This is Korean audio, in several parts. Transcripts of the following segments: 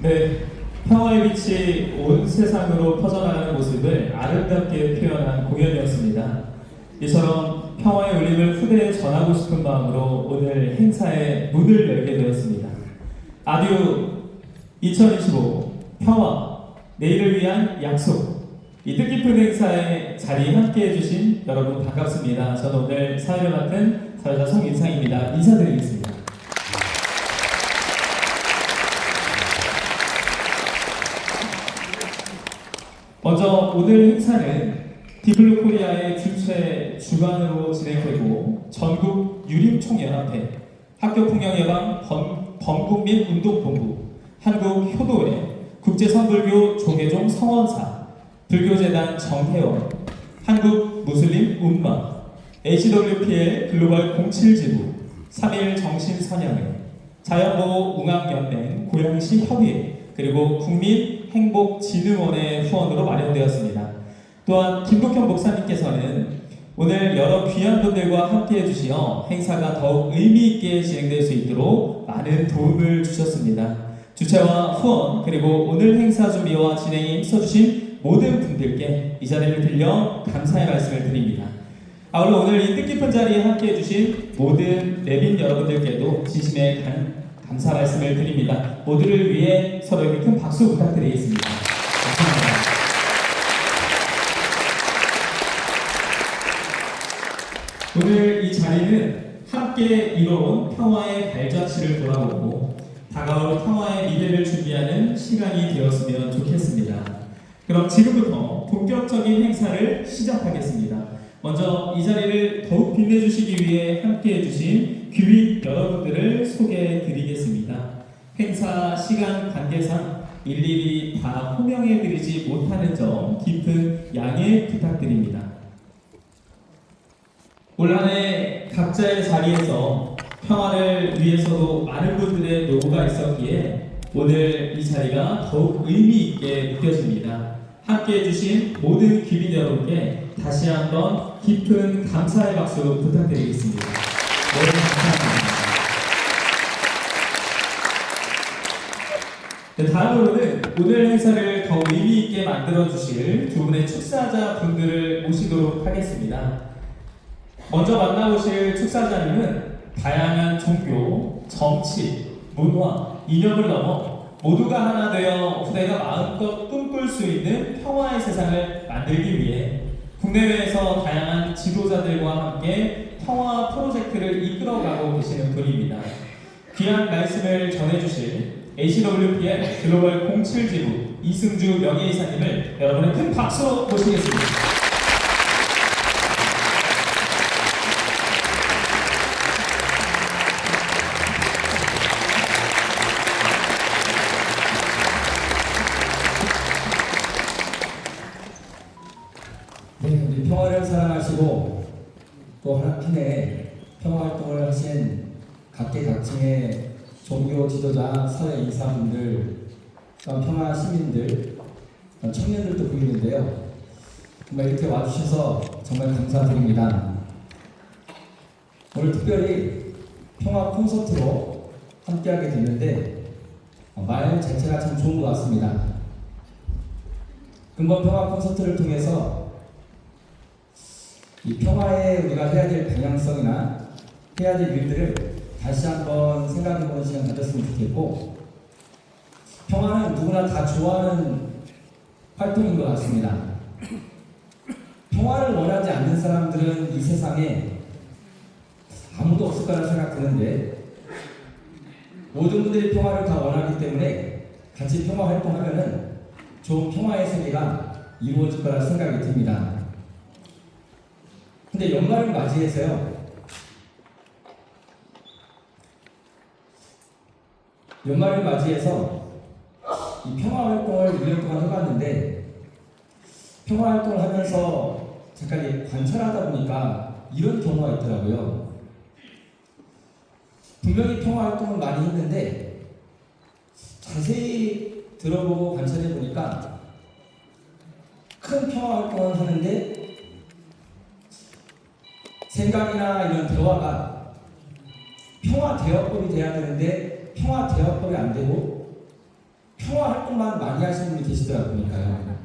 네, 평화의 빛이 온 세상으로 퍼져나가는 모습을 아름답게 표현한 공연이었습니다. 이처럼 평화의 울림을 후대에 전하고 싶은 마음으로 오늘 행사의 문을 열게 되었습니다. 아듀 2025 평화, 내일을 위한 약속. 이 뜻깊은 행사에 자리에 함께 해주신 여러분 반갑습니다. 저는 오늘 사회를 맡은 사회자 송인상입니다. 인사드리겠습니다. 먼저 오늘 행사는 디블루 코리아의 주최 주관으로 진행되고 전국 유림총연합회, 학교폭력예방 범국민운동본부, 한국효도회, 국제선불교 조계종 성원사, 불교재단 정혜원, 한국무슬림 운마, HWPL 글로벌 07지부, 3.1 정신선양회, 자연보호웅악연맹 고양시 협의회, 그리고 국민행복진흥원의 후원으로 마련되었습니다. 또한 김국현 목사님께서는 오늘 여러 귀한 분들과 함께 해주시어 행사가 더욱 의미있게 진행될 수 있도록 많은 도움을 주셨습니다. 주최와 후원 그리고 오늘 행사 준비와 진행에 힘써주신 모든 분들께 이 자리를 빌려 감사의 말씀을 드립니다. 아울러 오늘 이 뜻깊은 자리에 함께 해주신 모든 내빈 여러분들께도 진심의 감사 말씀을 드립니다. 모두를 위해 서로에게 큰 박수 부탁드리겠습니다. 감사합니다. 오늘 이 자리는 함께 이뤄온 평화의 발자취를 돌아보고 다가올 평화의 미래를 준비하는 시간이 되었으면 좋겠습니다. 그럼 지금부터 본격적인 행사를 시작하겠습니다. 먼저 이 자리를 더욱 빛내주시기 위해 함께 해주신 귀빈 여러분들을 소개해드리겠습니다. 행사 시간 관계상 일일이 다 호명해드리지 못하는 점 깊은 양해 부탁드립니다. 올 한 해 각자의 자리에서 평화를 위해서도 많은 분들의 노고가 있었기에 오늘 이 자리가 더욱 의미 있게 느껴집니다. 함께 해주신 모든 귀빈 여러분께 다시 한번 깊은 감사의 박수 부탁드리겠습니다. 네, 감사합니다. 네, 다음으로는 오늘 행사를 더 의미 있게 만들어 주실 두 분의 축사자 분들을 모시도록 하겠습니다. 먼저 만나보실 축사자님은 다양한 종교, 정치, 문화, 이념을 넘어 모두가 하나 되어 후대가 마음껏 꿈꿀 수 있는 평화의 세상을 만들기 위해 국내외에서 다양한 지도자들과 함께 평화 프로젝트를 이끌어가고 계시는 분입니다. 귀한 말씀을 전해주실 HWPL 글로벌 07지부 이승주 명예이사님을 여러분의 큰 박수로 모시겠습니다. 평화를 사랑하시고 또 한 해 평화활동을 하신 각계각층의 종교 지도자, 사회 인사분들, 평화 시민들, 청년들도 보이는데요. 정말 이렇게 와주셔서 정말 감사드립니다. 오늘 특별히 평화 콘서트로 함께하게 됐는데 말 자체가 참 좋은 것 같습니다. 근본 평화 콘서트를 통해서 이 평화에 우리가 해야 될 방향성이나 해야 될 일들을 다시 한번 생각해보는 시간 가졌으면 좋겠고, 평화는 누구나 다 좋아하는 활동인 것 같습니다. 평화를 원하지 않는 사람들은 이 세상에 아무도 없을 거라 생각드는데, 모든 분들이 평화를 다 원하기 때문에 같이 평화 활동하면은 좋은 평화의 세계가 이루어질 거라 생각이 듭니다. 근데 연말을 맞이해서요, 연말을 맞이해서 이 평화 활동을 1년 동안 해봤는데, 평화 활동을 하면서 잠깐 관찰하다 보니까 이런 경우가 있더라고요. 분명히 평화 활동을 많이 했는데 자세히 들어보고 관찰해 보니까 큰 평화 활동을 하는데 생각이나 이런 대화가 평화 대화법이 돼야 되는데 평화 대화법이 안 되고 평화 활동만 많이 하시는 분이 계시더라고요. 보니까요.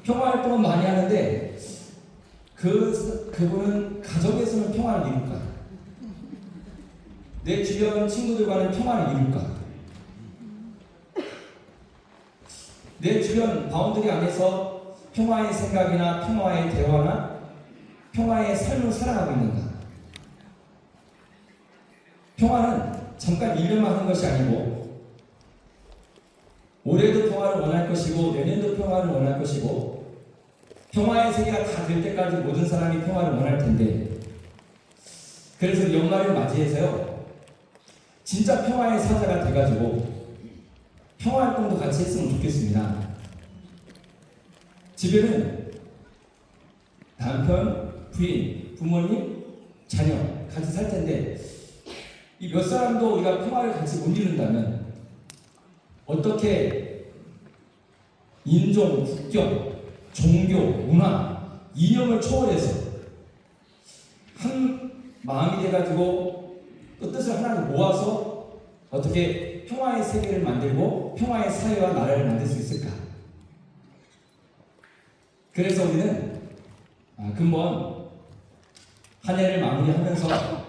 평화 활동은 많이 하는데 그분은 가정에서는 평화를 이룰까? 내 주변 친구들과는 평화를 이룰까? 내 주변 바운더리 안에서 평화의 생각이나 평화의 대화나 평화의 삶을 살아가고 있는가? 평화는 잠깐 1년만 하는 것이 아니고 올해도 평화를 원할 것이고 내년도 평화를 원할 것이고 평화의 세계가 다 될 때까지 모든 사람이 평화를 원할 텐데 그래서 연말을 맞이해서요 진짜 평화의 사자가 돼가지고 평화 활동도 같이 했으면 좋겠습니다. 집에는 남편, 부인, 부모님, 자녀 같이 살 텐데 이 몇 사람도 우리가 평화를 같이 못 이룬다면 어떻게 인종, 국경, 종교, 문화, 이념을 초월해서 한 마음이 돼가지고 또 뜻을 하나로 모아서 어떻게 평화의 세계를 만들고 평화의 사회와 나라를 만들 수 있을까? 그래서 우리는 근본 한 해를 마무리하면서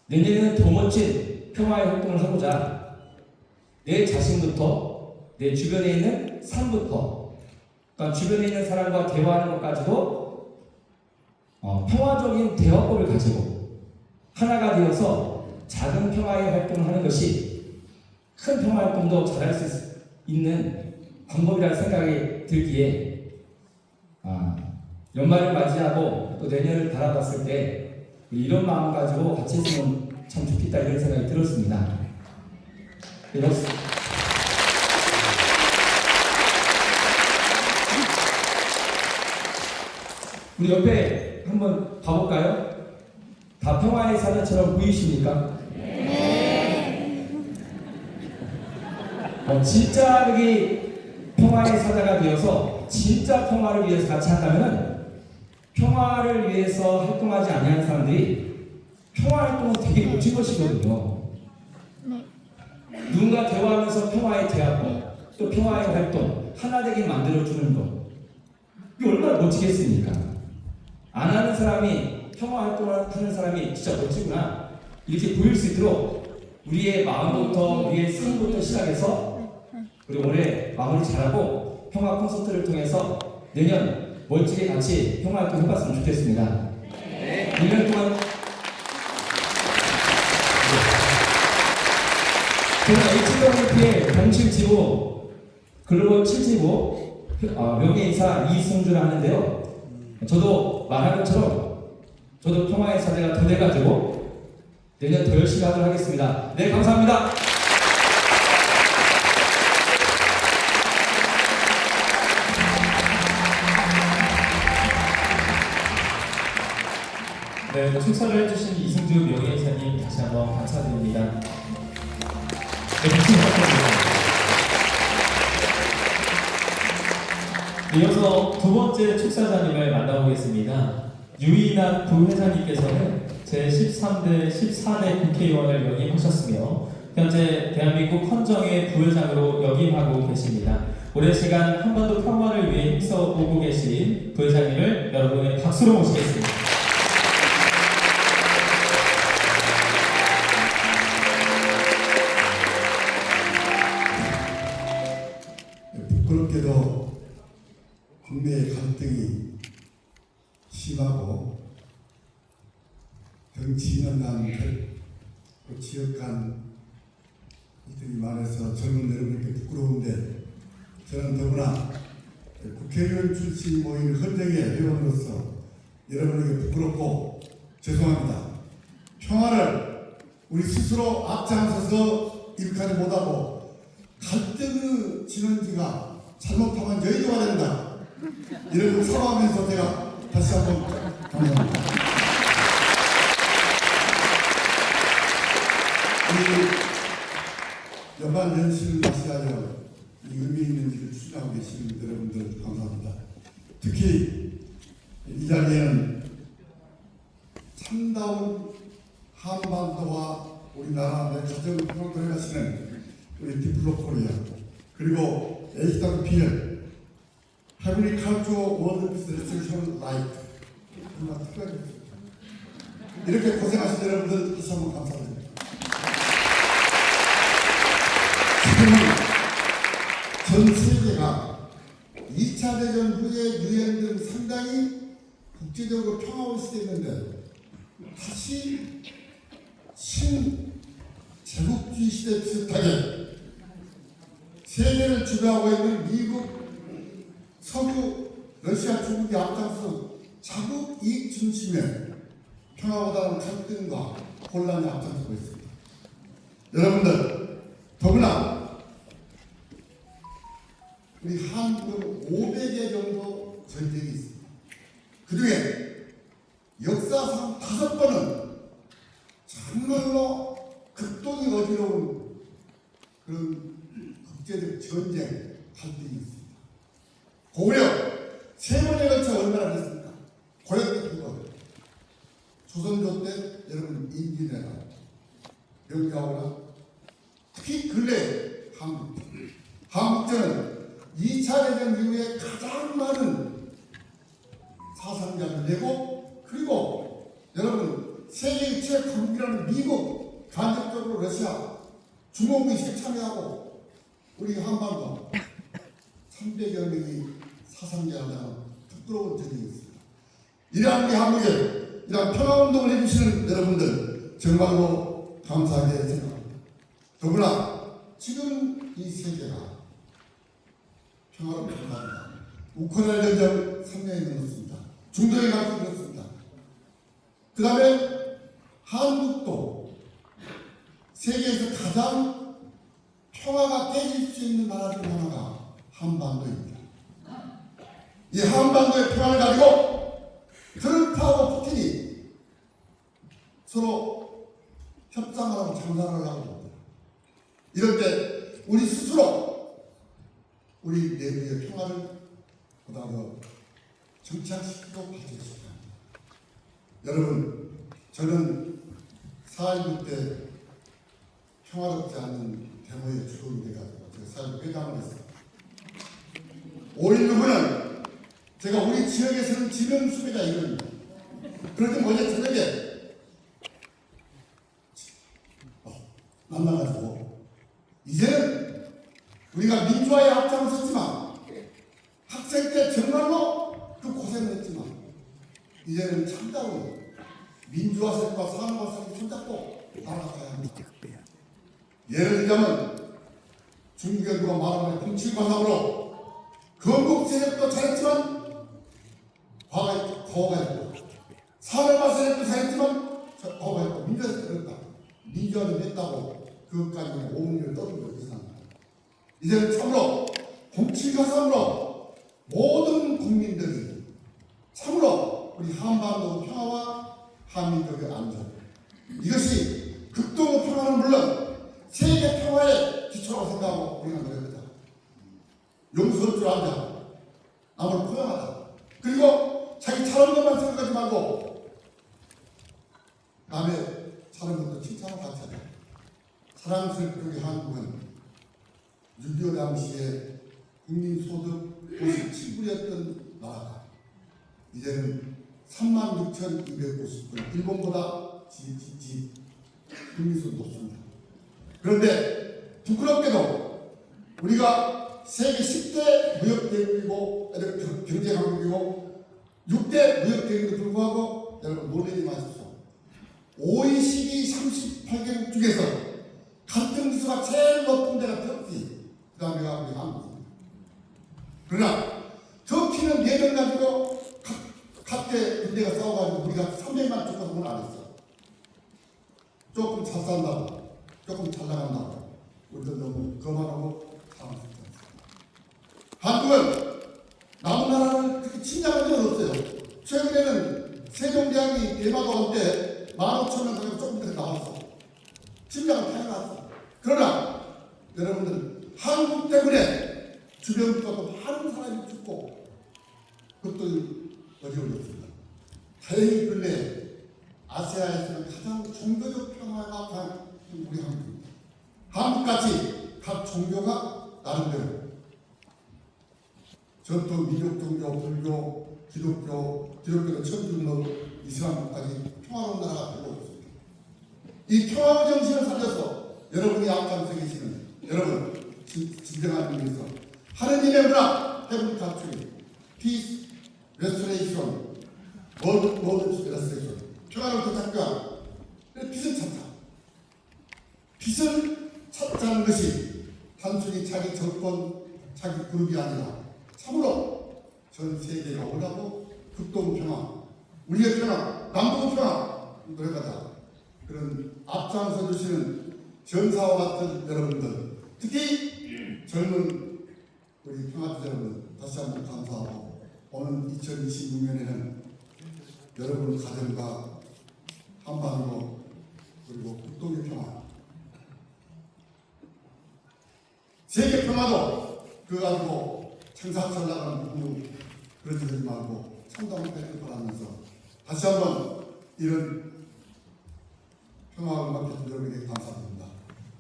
내년에는 더 멋진 평화의 활동을 하고자 내 자신부터 내 주변에 있는 삶부터 그러니까 주변에 있는 사람과 대화하는 것까지도 평화적인 대화법을 가지고 하나가 되어서 작은 평화의 활동을 하는 것이 큰 평화 활동도 잘할 수 있는 방법이라는 생각이 들기에 연말을 맞이하고 또 내년을 바라봤을 때 이런 마음 가지고 같이 했으면 참 좋겠다 이런 생각이 들었습니다. 우리 옆에 한번 가볼까요? 다 평화의 사자처럼 보이십니까? 네. 진짜 여기 평화의 사자가 되어서 진짜 평화를 위해서 같이 한다면 평화를 위해서 활동하지 않는 사람들이 평화 활동은 되게 멋진 것이거든요. 누군가 대화하면서 평화의 대화법, 또 평화의 활동, 하나 되게 만들어주는 것. 이게 얼마나 멋지겠습니까? 안 하는 사람이, 평화 활동을 하는 사람이 진짜 멋지구나. 이렇게 보일 수 있도록 우리의 마음부터, 우리의 삶부터 시작해서 우리 올해 마무리 잘하고 평화 콘서트를 통해서 내년 멋지게 같이 평화 활동 해봤으면 좋겠습니다. 1년 동안 저는 HWP의 07지부 글로벌 7지부 명예이사 이승주를 하는데요. 저도 말한 것처럼 저도 평화의 사제가 더 돼가지고 내년 더 열심히 하도록 하겠습니다. 네, 감사합니다. 네, 축사를 해주신 이승주 명예이사님 다시 한번 감사드립니다. 네, 박수 부탁드립니다. 이어서 두 번째 축사자님을 만나보겠습니다. 유인학 부회장님께서는 제13대 14대 국회의원을 역임하셨으며 현재 대한민국 헌정의 부회장으로 역임하고 계십니다. 오랜 시간 한반도 평화를 위해 힘써오고 계신 부회장님을 여러분의 박수로 모시겠습니다. 부끄럽게도 국내의 갈등이 심하고 정치인은 지역 간 갈등이 많아서 젊은 여러분께 부끄러운데 저는 더구나 국회의원 출신이 모인 헌정의 회원으로서 여러분에게 부끄럽고 죄송합니다. 평화를 우리 스스로 앞장서서 이룩하지 못하고 갈등의 진원지가 잘못하면 저희가 된다. 이런 사과하면서 제가 다시 한번 감사합니다. 이 연말 연시를 맞이하여 이 의미 있는 일을 추진하고 계시는 여러분들 감사합니다. 특히 이 자리에는 참다운 한반도와 우리나라 내 가정을 평가하시는 우리 디플로 코리아, 그리고 HWPL, Heavenly Cultural World Restoration Light, 정말 특별히 이렇게 고생하신 여러분들 다시 한번 감사드립니다. 지금은 전 세계가 2차 대전 후에 유엔등 상당히 국제적으로 평화의 시대였는데 다시 신제국주의 시대 비슷하게 세계를 지배하고 있는 미국, 서구, 러시아, 중국이 앞장서 자국 이익 중심의 평화보다는 갈등과 혼란이 앞장서고 있습니다. 여러분들, 더구나 우리 한국은 500여 정도 전쟁이 있습니다. 그 중에 역사상 5번은 정말로 극동이 어지러운 그런 국제적 전쟁, 갈등이 있습니다. 고구려 3번에 걸쳐 얼마나 됐습니까? 고려 때 그거, 조선조 때 여러분 임진왜란, 명나라나 특히 근래 한국전은 2차 대전 이후에 가장 많은 사상자를 내고, 그리고 여러분 세계의 최강국이라는 미국, 간접적으로 러시아, 중공군이 실참여하고 우리 한반도 300여 명이 사상자라는 부끄러운 전쟁이 있습니다. 이러한 우리 한국에 이러한 평화운동을 해주시는 여러분들 정말로 감사하게 생각합니다. 더구나 지금 이 세계가 평화로 변합니다. 우크라이나 전쟁 3년이 넘었습니다. 중동의 갈등이 그렇습니다. 그 다음에 한국도 세계에서 가장 평화가 깨질 수 있는 나라 중 하나가 한반도입니다. 이 한반도의 평화를 가지고 트럼프하고 푸틴이 서로 협상을 하고 장사를 하려고 합니다. 이럴 때 우리 스스로 우리 내부의 평화를 보다 더 정착시키고 가져주십시오. 여러분, 저는 4.19 때 평화롭지 않은 데모에 주도이 돼가지고 제가 4.19 회장을 했어요. 5.16 후는 제가 우리 지역에서는 지명 수배자 이겁니다. 그런데 어제 저녁에 만나가지고 이제는 우리가 민주화에 앞장섰지만 학생 때 정말로 그 고생을 했지만 이제는 참다운 민주화 세력과 산업화 세력이 손잡고 나아가야 합니다. 예를 들자면 중국에 누가 말하는 공칠과학으로 건국 세력도 잘했지만 과거가 있고 산업화 세력도 잘했지만 과거가 있고 민주화 세력도 그랬다. 민주화를 했다고 그것까지 오문을 떠들고 있습니다. 이제는 참으로 공칠과학으로 모든 국민들이 참으로 우리 한반도 평화와 한민족의 안전, 이것이 극동의 평화는 물론 세계 평화의 기초라고 생각하고 우리가 노력하자. 용서할 줄 알자. 남을 포용하자. 그리고 자기 잘하는 것만 생각하지 말고 남의 잘하는 것도 칭찬하고 같이 하자. 사랑스럽게 한국은 6.25 당시에 국민소득 57불이었던 나라가 이제는 36,250불, 일본보다 국민소득 높습니다. 그런데 부끄럽게도 우리가 세계 10대 무역대국이고 경제강국이고 6대 무역대국에도 불구하고 여러분 놀라지 마십시오. OECD 38개국 중에서 갈등 지수가 제일 높은 데가 터키, 그 다음에가 우리 한국입니다. 그러나 터키는 예전 가지고 각계 군대가 싸워가지고 우리가 300만 죽어서 안 했어. 조금 잘 산다고, 조금 잘 나간다고 우리도 너무 거만하고 사랑스럽다. 한국은 남은 나라를 그렇게 침략한 적은 없어요. 최근에는 세종대왕이 대마도 때 15,000명 가지고 조금 더 나왔어. 침략을 당해놨어. 그러나 여러분들 한국 때문에 주변국가도 많은 사람이 죽고 그것도 어려워졌습니다. 다행히 근래 아시아에서는 가장 종교적 평화가 우리 한국입니다. 한국같이 각 종교가 나름대로 전통 민족 종교, 불교, 기독교는 천주교, 이슬람교까지 평화로운 나라가 별로 없습니다. 이 평화 정신을 살려서 여러분이 앞장서 계시는 여러분 진정한 의미에서 하느님의 문화, 헤븐리 카트리, 피스, 레스토레이션, 월드 레스토레이션, 평화를 되찾고야 빛을 찾자. 빛을 찾자는 것이 단순히 자기 정권, 자기 그룹이 아니라 참으로 전 세계가 올라고 극동 평화, 우리의 평화, 남북 평화 노력하자. 그런 앞장서 주시는 전사와 같은 여러분들, 특히 젊은 우리 평화주 여러분 다시 한번 감사하고 오늘 2026년에는 여러분 가정과 한반도 그리고 국동의 평화, 세계 평화도 그거 가지고 청사철 나가는 부부 그러지 말고 참담을 뺏길 바라면서 다시 한번 이런 평화를 맡겨준 여러분에게 감사드립니다.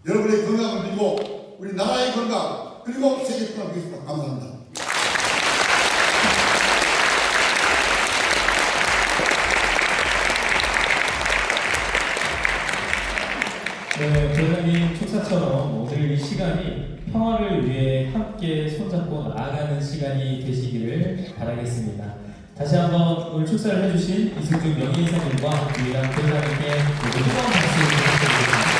여러분의 건강을 빌고 우리 나라의 건강 그리고 세계 평화를 위해서 감사합니다. 네, 부회장님 축사처럼 오늘 이 시간이 평화를 위해 함께 손잡고 나아가는 시간이 되시기를 바라겠습니다. 다시 한번 오늘 축사를 해주신 이승준 명예이사님과 유일한 부회장님께 모두 뜨거운 박수 부탁드립니다.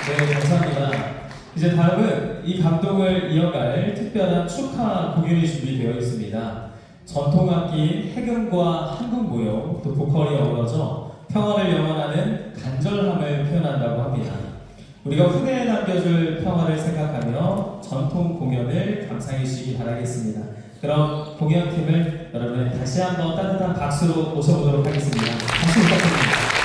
네, 감사합니다. 이제 다음은 이 감동을 이어갈 특별한 축하 공연이 준비되어 있습니다. 전통악기인 해금과 한국무용, 또 보컬이 어우러져 평화를 영원하는 간절함을 표현한다고 합니다. 우리가 후대에 남겨줄 평화를 생각하며 전통 공연을 감상해 주시기 바라겠습니다. 그럼 공연팀을 여러분 다시 한번 따뜻한 박수로 모셔보도록 하겠습니다. 박수 부탁드립니다.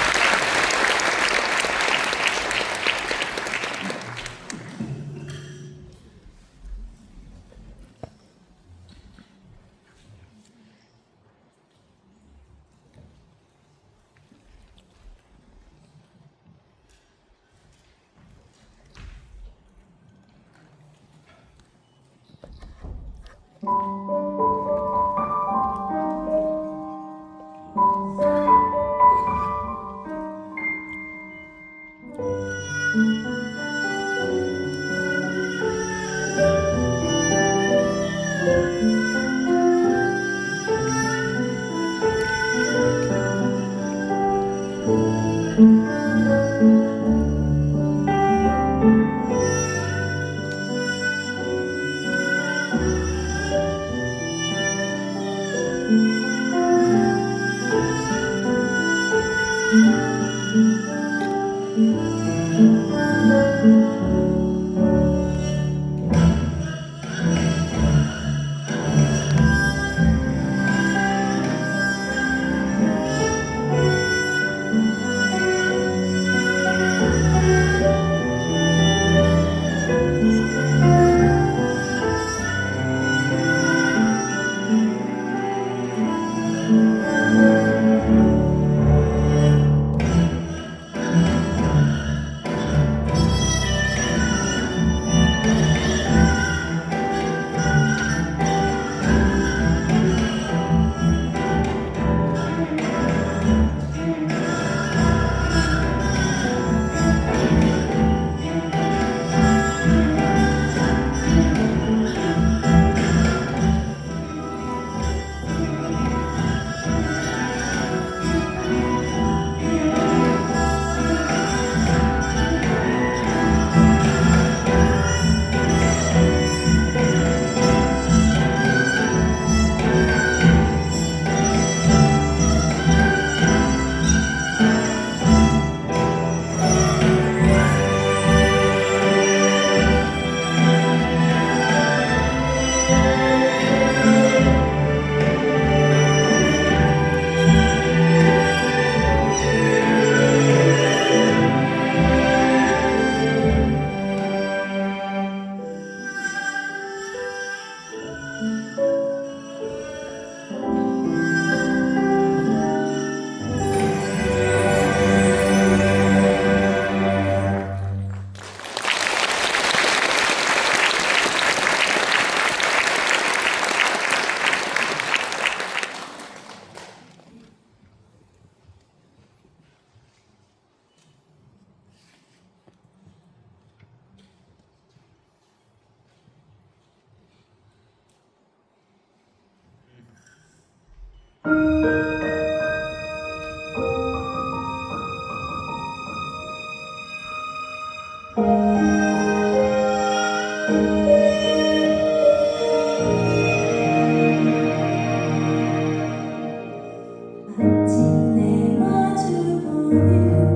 아침내 마주보는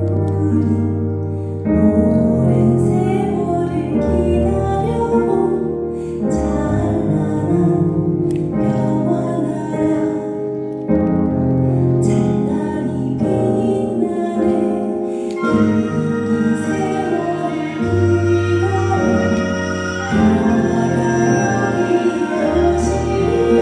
우리 오랜 세월을 기다려온 찬란한 평화나라 찬란히 빛나네 긴 세월을 기다려 나가 여기에 오시리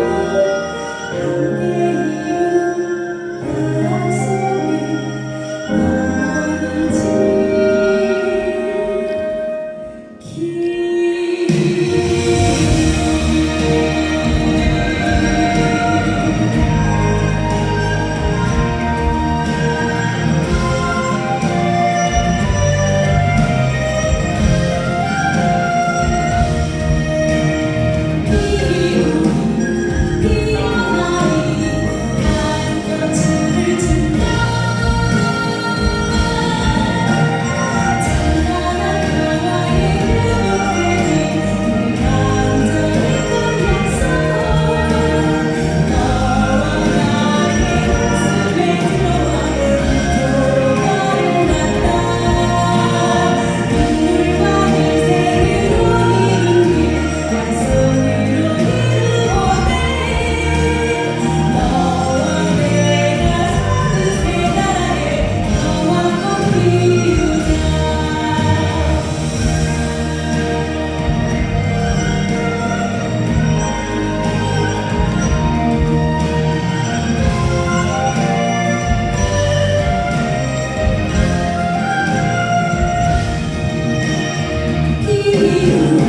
함께 이룬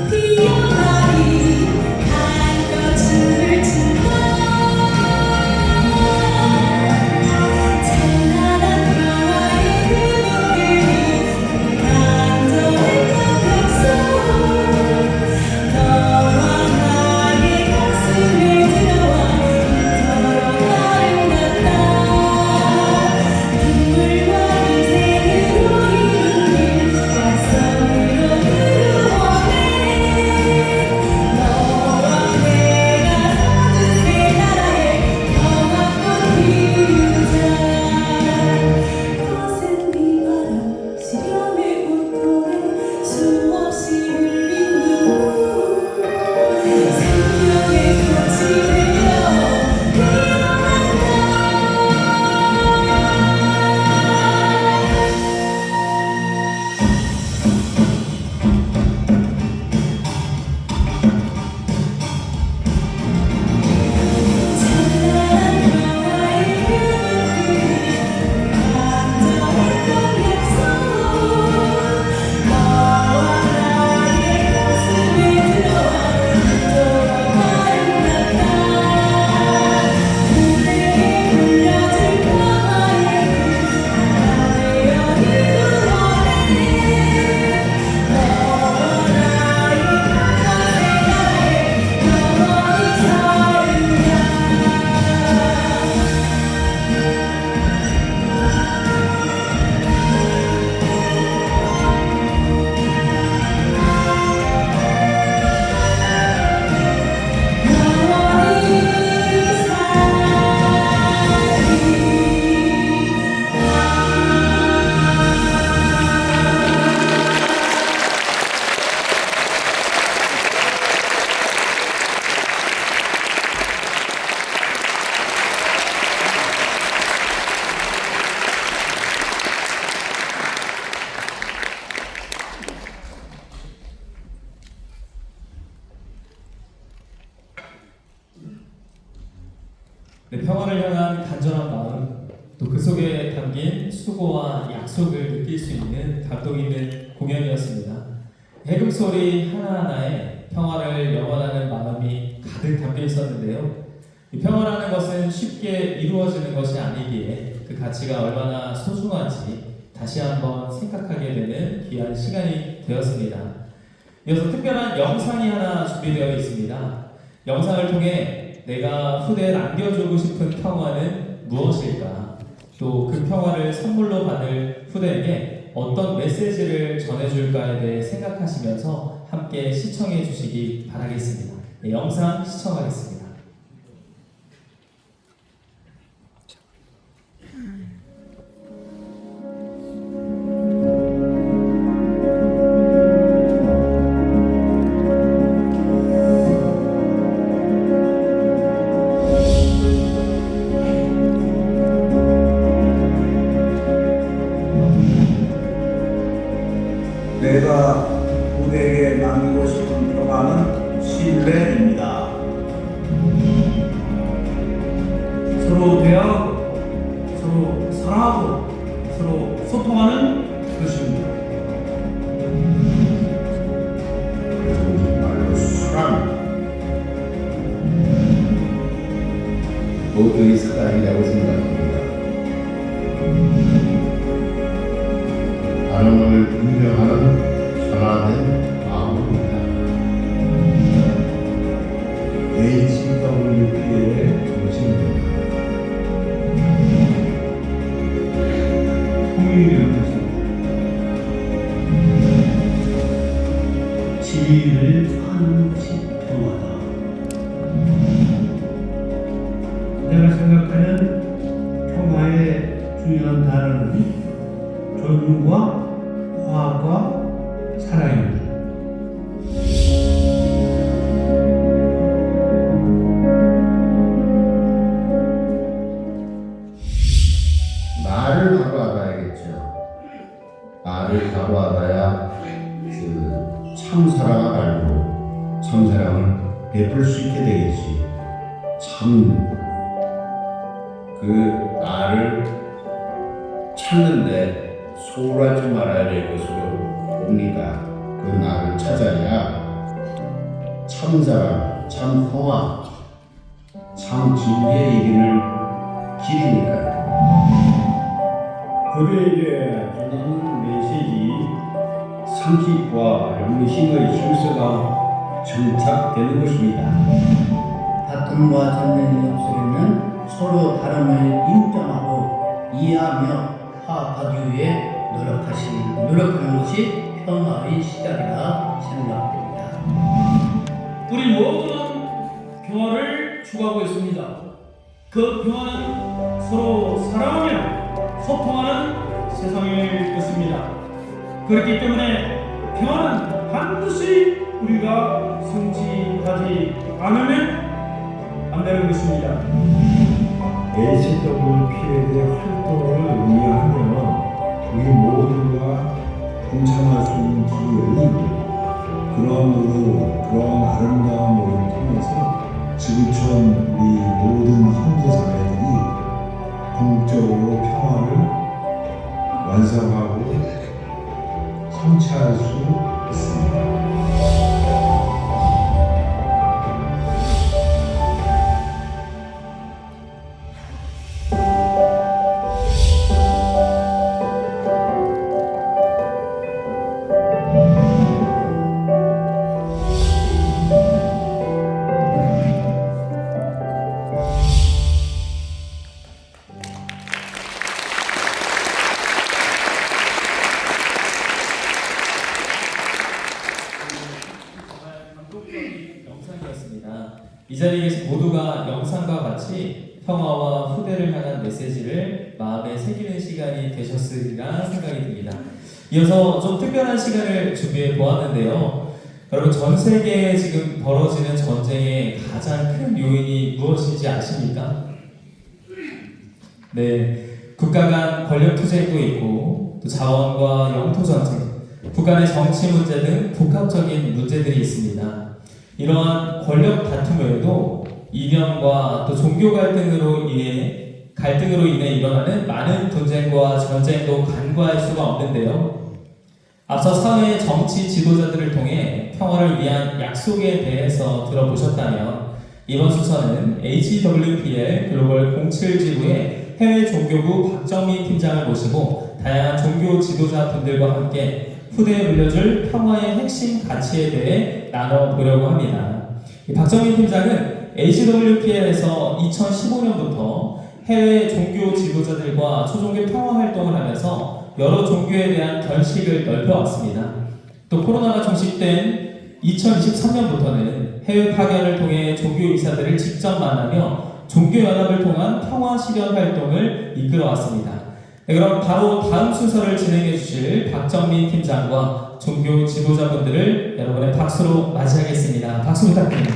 약속의 네, 평화를 향한 간절한 마음, 또 그 속에 담긴 수고와 약속을 느낄 수 있는 감동 있는 공연이었습니다. 해금 소리 하나하나에 평화를 영원하는 마음이 가득 담겨 있었는데요. 이 평화라는 것은 쉽게 이루어지는 것이 아니기에 그 가치가 얼마나 소중한지 다시 한번 생각하게 되는 귀한 시간이 되었습니다. 이어서 특별한 영상이 하나 준비되어 있습니다. 영상을 통해 내가 후대에 남겨주고 싶은 평화는 무엇일까? 또 그 평화를 선물로 받을 후대에게 어떤 메시지를 전해줄까에 대해 생각하시면서 함께 시청해 주시기 바라겠습니다. 네, 영상 시청하겠습니다. 내가 후대에게 남기고 싶은 평화는 신뢰입니다. 서로 대화하고 서로 사랑하고 서로 소통하는 것입니다. 정말로 사랑. 모두의 사랑이라고 생각합니다. 다름을 분명하는 변화된 마음입니다. HWP의 중심입니다. 통일이라는 것은 지위를 하는 것이 평화다. 내가 생각하는 평화의 중요한 단어는 존중과 화합과 사랑입니다. 말을 바로 알아야겠죠. 말을 바로 알아야 그 참사랑을 알고 참사랑을 베풀 수 있게 되겠지. 참 그 말을 찾는데 소홀하지 말아야 될 것으로 봅니다. 그 말을 찾아야 참사랑, 참 평화, 참 진리에 이르는 길이니까요. 그대에게 전하는 메시지 상식과 영심의 실수가 정착되는 것입니다. 다툼과 전쟁이 없으려면 서로 다름을 인정하고 이해하며 화합하기 위해 노력하는 것이 평화의 시작이라 생각됩니다. 우리 모두는 평화를 추구하고 있습니다. 그 평화는 서로 사랑하며 소통하는 세상일 것입니다. 그렇기 때문에 평화는 반드시 우리가 성취하지 않으면 안 되는 것입니다. HWP의 활동을 의미하며 우리 모두가 동참할 수 있는 기회인 그런 아름다운 모임을 통해서 지구촌 우리 모든 현지 사회들이 공적으로 평화를 완성하고 성취할 수 있습니다. 이 자리에 계신 모두가 영상과 같이 평화와 후대를 향한 메시지를 마음에 새기는 시간이 되셨으리라 생각이 듭니다. 이어서 좀 특별한 시간을 준비해 보았는데요. 여러분, 전 세계에 지금 벌어지는 전쟁의 가장 큰 요인이 무엇인지 아십니까? 네, 국가 간 권력 투쟁도 있고 또 자원과 영토 전쟁, 국가 내 정치 문제 등 복합적인 문제들이 있습니다. 이러한 권력 다툼 외에도 이념과 또 종교 갈등으로 인해 일어나는 많은 분쟁과 전쟁도 간과할 수가 없는데요. 앞서 사회의 정치 지도자들을 통해 평화를 위한 약속에 대해서 들어보셨다면 이번 수서는 HWPL 글로벌 07지부의 해외 종교부 박정민 팀장을 모시고 다양한 종교 지도자 분들과 함께 후대에 물려줄 평화의 핵심 가치에 대해 나눠보려고 합니다. 박정민 팀장은 HWPL에서 2015년부터 해외 종교 지도자들과 초종교 평화 활동을 하면서 여러 종교에 대한 견식을 넓혀왔습니다. 또 코로나가 종식된 2023년부터는 해외 파견을 통해 종교 인사들을 직접 만나며 종교연합을 통한 평화 실현 활동을 이끌어왔습니다. 네, 그럼 바로 다음 순서를 진행해 주실 박정민 팀장과 종교 지도자분들을 여러분의 박수로 맞이하겠습니다. 박수 부탁드립니다.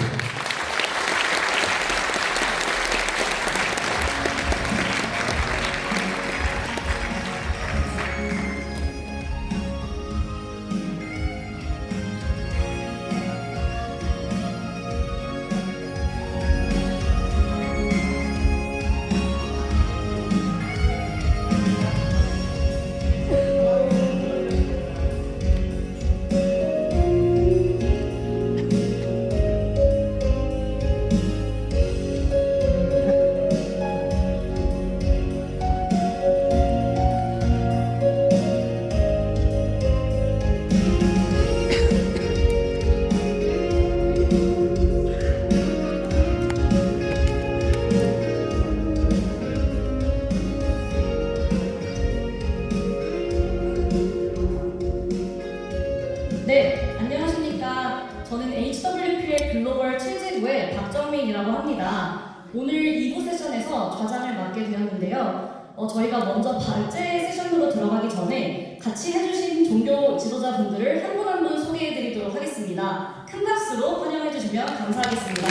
네, 안녕하십니까. 저는 HWPL 글로벌 7지부의 박정민이라고 합니다. 오늘 2부 세션에서 좌장을 맡게 되었는데요. 저희가 먼저 발제 세션으로 들어가기 전에 같이 해주신 종교 지도자분들을 한 분 한 분 소개해드리도록 하겠습니다. 큰 박수로 환영해주시면 감사하겠습니다.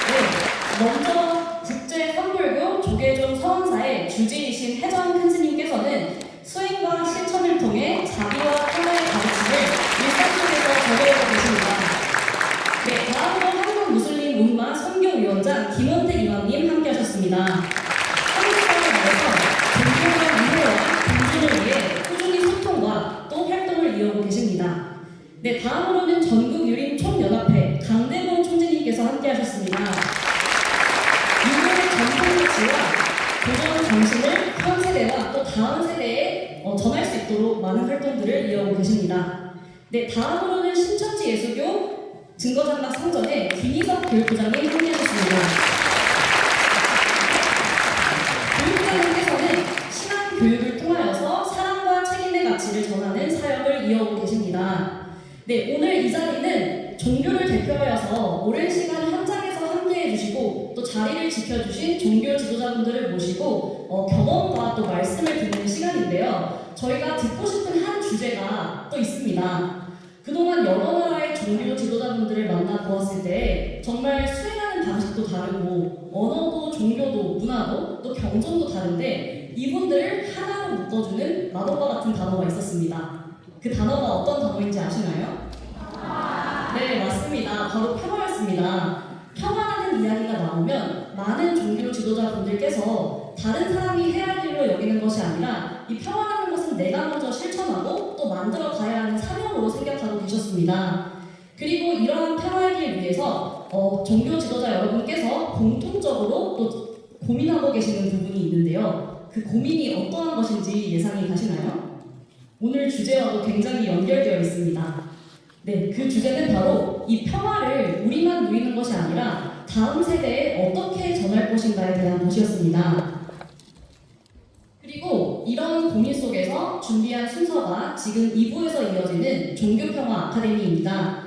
네, 먼저 국제 선불교 조계종 서원사의 주지이신 혜정 큰 스님께서는 수행과 실천을 통해 자비와 평화의 가르침을 일상 속에서 적용하고 계십니다. 네, 다음으로 한국 무슬림 운마 선교위원장 김원택 이마님 함께하셨습니다. 한국 사회 내에서 종교와 이해와 공존을 위해 꾸준히 소통과 또 활동을 이어오고 계십니다. 네, 다음으로는 전국유림 총연합회 강대곤 총재님께서 함께하셨습니다. 유교의 전통 가치와 교전 정신을 현 세대와 또 다음 세대에 전할 수 있도록 많은 활동들을 이어오고 계십니다. 네, 다음으로는 신천지 예수교 증거장막 성전의 김희석 교육부장님 함께하셨습니다. 교육부장님께서는 신앙 교육을 통하여서 사랑과 책임의 가치를 전하는 사역을 이어오고 계십니다. 네, 오늘 이 자리는 종교를 대표하여서 오랜 시간 현장에서 함께해 주시고 또 자리를 지켜주신 종교 지도자분들을 모시고 경험과 또 말씀을 듣는 시간인데요. 저희가 듣고 싶은 한 주제가 또 있습니다. 그동안 여러 나라의 종교 지도자분들을 만나보았을 때 정말 수행하는 방식도 다르고 언어도 종교도 문화도 또 경전도 다른데 이분들을 하나로 묶어주는 마법과 같은 단어가 있었습니다. 그 단어가 어떤 단어인지 아시나요? 네, 맞습니다. 바로 평화였습니다. 평화라는 이야기가 나오면 많은 종교 지도자분들께서 다른 사람이 해야 할 일로 여기는 것이 아니라 이 평화라는 것은 내가 먼저 실천하고 또 만들어 가야 하는 사명으로 생각하고 계셨습니다. 그리고 이러한 평화의 길 위해서 종교 지도자 여러분께서 공통적으로 또 고민하고 계시는 부분이 있는데요. 그 고민이 어떠한 것인지 예상이 가시나요? 오늘 주제와도 굉장히 연결되어 있습니다. 네, 그 주제는 바로 이 평화를 우리만 누리는 것이 아니라 다음 세대에 어떻게 전할 것인가에 대한 것이었습니다. 그리고 이런 고민 속에서 준비한 순서가 지금 2부에서 이어지는 종교평화 아카데미입니다.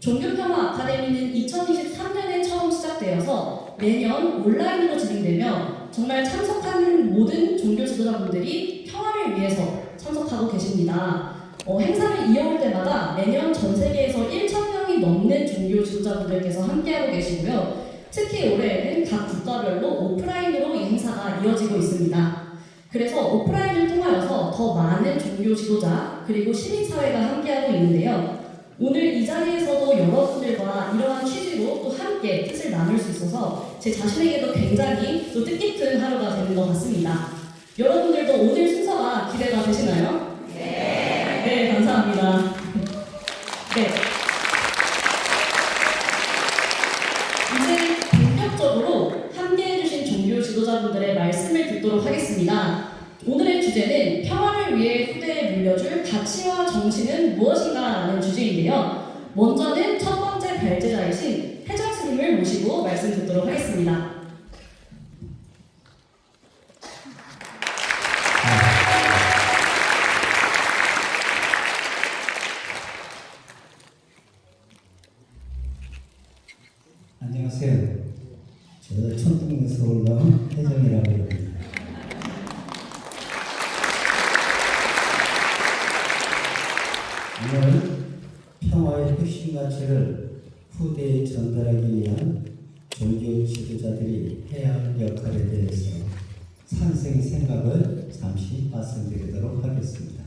종교평화 아카데미는 2023년에 처음 시작되어서 매년 온라인으로 진행되며 정말 참석하는 모든 종교 지도자분들이 평화를 위해서 참석하고 계십니다. 행사를 이어올 때마다 매년 전 세계에서 1,000명이 넘는 종교 지도자분들께서 함께하고 계시고요. 특히 올해에는 각 국가별로 오프라인으로 이 행사가 이어지고 있습니다. 그래서 오프라인을 통하여서 더 많은 종교 지도자 그리고 시민사회가 함께하고 있는데요. 오늘 이 자리에서도 여러분들과 이러한 취지로 또 함께 뜻을 나눌 수 있어서 제 자신에게도 굉장히 또 뜻깊은 하루가 되는 것 같습니다. 여러분들도 오늘 순서가 기대가 되시나요? 네, 감사합니다. 네. 이제 본격적으로 함께해주신 종교 지도자분들의 말씀을 듣도록 하겠습니다. 오늘의 주제는 평화를 위해 후대에 물려줄 가치와 정신은 무엇인가 라는 주제인데요. 먼저는 첫 번째 대제자이신 해정 스님을 모시고 말씀 듣도록 하겠습니다. 안녕하세요. 저 천둥에서 올라온 해정이라고 합니다. 오늘 평화의 핵심 가치를 후대에 전달하기 위한 종교 지도자들이 해야 할 역할에 대해서 산생 생각을 잠시 말씀드리도록 하겠습니다.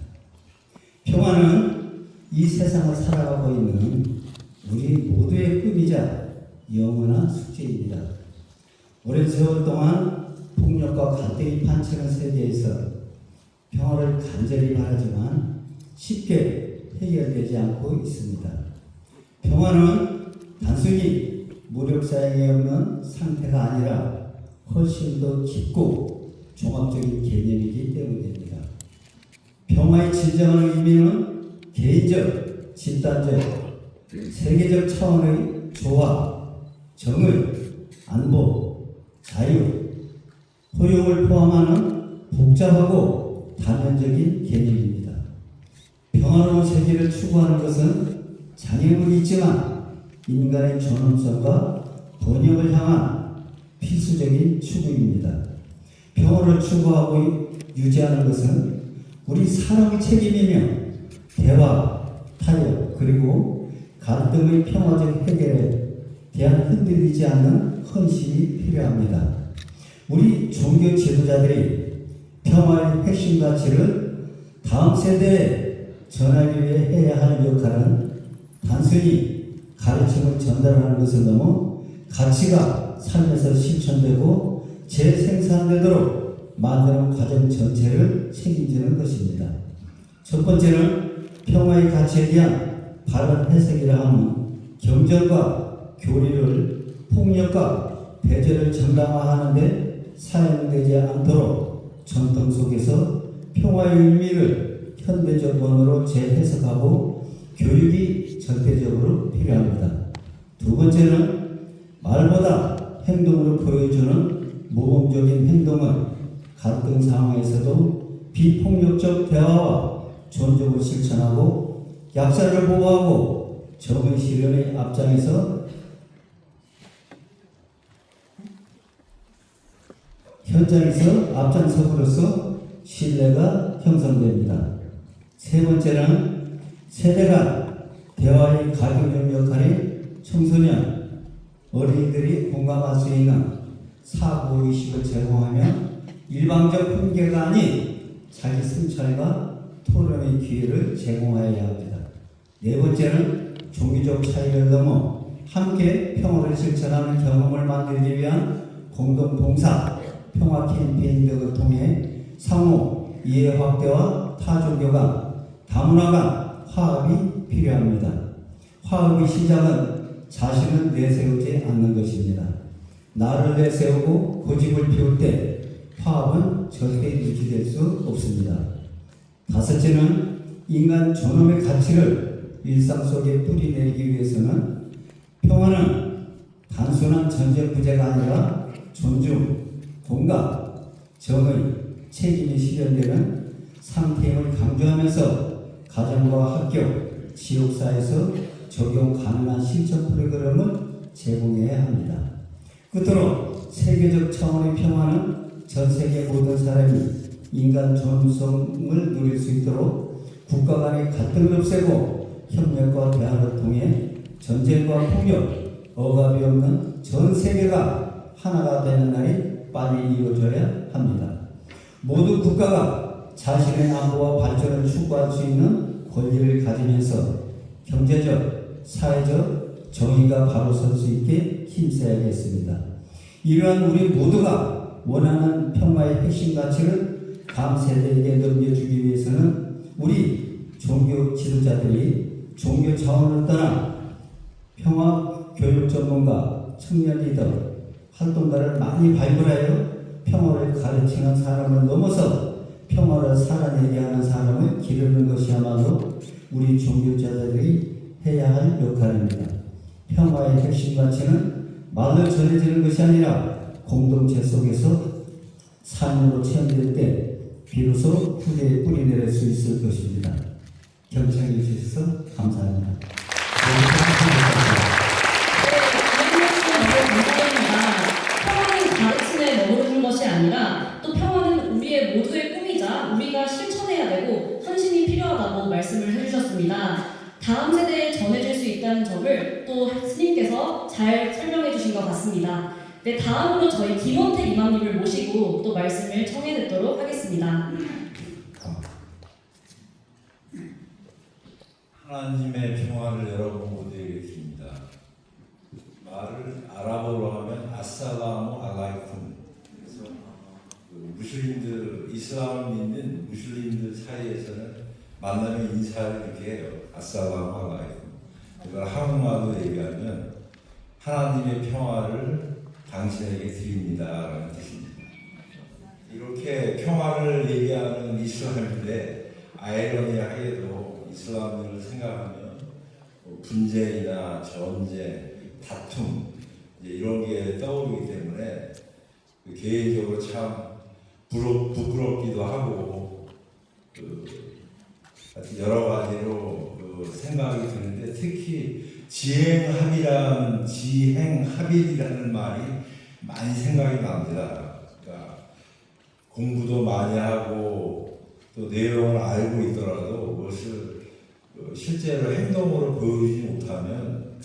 평화는 이 세상을 살아가고 있는 우리 모두의 꿈이자 영원한 숙제입니다. 오랜 세월 동안 폭력과 갈등이 판치는 세계에서 평화를 간절히 바라지만 쉽게 해결되지 않고 있습니다. 평화는 단순히 무력 사용이 없는 상태가 아니라 훨씬 더 깊고 종합적인 개념이기 때문입니다. 평화의 진정한 의미는 개인적, 집단적, 세계적 차원의 조화, 정의, 안보, 자유, 포용을 포함하는 복잡하고 다면적인 개념입니다. 평화로운 세계를 추구하는 것은 장애물이 있지만 인간의 존엄성과 번영을 향한 필수적인 추구입니다. 평화를 추구하고 유지하는 것은 우리 사람의 책임이며 대화, 타협, 그리고 갈등의 평화적 해결에 대한 흔들리지 않는 헌신이 필요합니다. 우리 종교 지도자들이 평화의 핵심 가치를 다음 세대에 전하기 위해 해야 할 역할은 단순히 가르침을 전달하는 것을 넘어 가치가 삶에서 실천되고 재생산되도록 만드는 과정 전체를 책임지는 것입니다. 첫 번째는 평화의 가치에 대한 바른 해석이라 하면 경전과 교리를 폭력과 배제를 정당화하는 데 사용되지 않도록 전통 속에서 평화의 의미를 현대적 언어로 재해석하고 교육이 절대적으로 필요합니다. 두 번째는 말보다 행동으로 보여주는 모범적인 행동을 갈등 상황에서도 비폭력적 대화와 존중을 실천하고 약자를 보호하고 정의 실현의 앞장에서 현장에서 앞장서므로써 신뢰가 형성됩니다. 세 번째는 세대 간 대화의 가교적 역할이 청소년, 어린이들이 공감할 수 있는 사고의식을 제공하며 일방적 훈계가 아닌 자기 성찰과 토론의 기회를 제공하여야 합니다. 네 번째는 종교적 차이를 넘어 함께 평화를 실천하는 경험을 만들기 위한 공동봉사, 평화 캠페인 등을 통해 상호 이해 확대와 타종교 간, 다문화 간 화합이 필요합니다. 화합의 시작은 자신을 내세우지 않는 것입니다. 나를 내세우고 고집을 피울 때 화합은 절대 유지될 수 없습니다. 다섯째는 인간 존엄의 가치를 일상 속에 뿌리내리기 위해서는 평화는 단순한 전쟁 부재가 아니라 존중, 공감, 정의, 책임이 실현되는 상태임을 강조하면서 가정과 학교, 지역사회에서 적용 가능한 실천 프로그램을 제공해야 합니다. 끝으로 세계적 차원의 평화는 전 세계 모든 사람이 인간 존엄성을 누릴 수 있도록 국가 간의 갈등을 없애고 협력과 대화를 통해 전쟁과 폭력, 억압이 없는 전 세계가 하나가 되는 날이 빨리 이루어져야 합니다. 모든 국가가 자신의 안보와 발전을 추구할 수 있는 권리를 가지면서 경제적, 사회적 정의가 바로 설 수 있게 힘써야겠습니다. 이러한 우리 모두가 원하는 평화의 핵심 가치를 다음 세대에게 넘겨주기 위해서는 우리 종교 지도자들이 종교 차원을 떠나 평화 교육 전문가, 청년 리더, 활동가를 많이 발굴하여 평화를 가르치는 사람을 넘어서 평화를 살아내게 하는 사람을 기르는 것이야말로 우리 종교자들이 해야 할 역할입니다. 평화의 핵심 가치는 말로 전해지는 것이 아니라 공동체 속에서 삶으로 체험될 때 비로소 후대에 뿌리내릴 수 있을 것입니다. 경청해 주셔서 감사합니다. 평화는 가르침에 머무르는 것이 아니라 또 평화는 우리의 모두의 꿈이자 우리가 실천해야 되고 헌신이 필요하다고 말씀을 해주셨습니다. 다음 세대에 전해질 수 있다는 점을 또 스님께서 잘 설명해 주신 것 같습니다. 네, 다음으로 저희 김원택 이맘님을 모시고 또 말씀을 청해 듣도록 하겠습니다. 하나님의 평화를 여러분 모두에게 드립니다. 말을 아랍어로 하면 아살라무 알라이쿰. 그래서 무슬림들, 이슬람을 믿는 무슬림들 사이에서는 만나면 인사를 이렇게 해요. 아살라무 알라이쿰. 그걸 한국말로 얘기하면 하나님의 평화를 당신에게 드립니다라는 뜻입니다. 이렇게 평화를 얘기하는 이슬람인데 아이러니하게도 이슬람을 생각하면 분쟁이나 전쟁, 다툼 이런 게 떠오르기 때문에 개인적으로 참 부끄럽기도 하고 여러 가지로 생각이 드는데 특히 지행합일이라는 말이 많이 생각이 납니다. 그러니까 공부도 많이 하고 또 내용을 알고 있더라도 그것을 실제로 행동으로 보여주지 못하면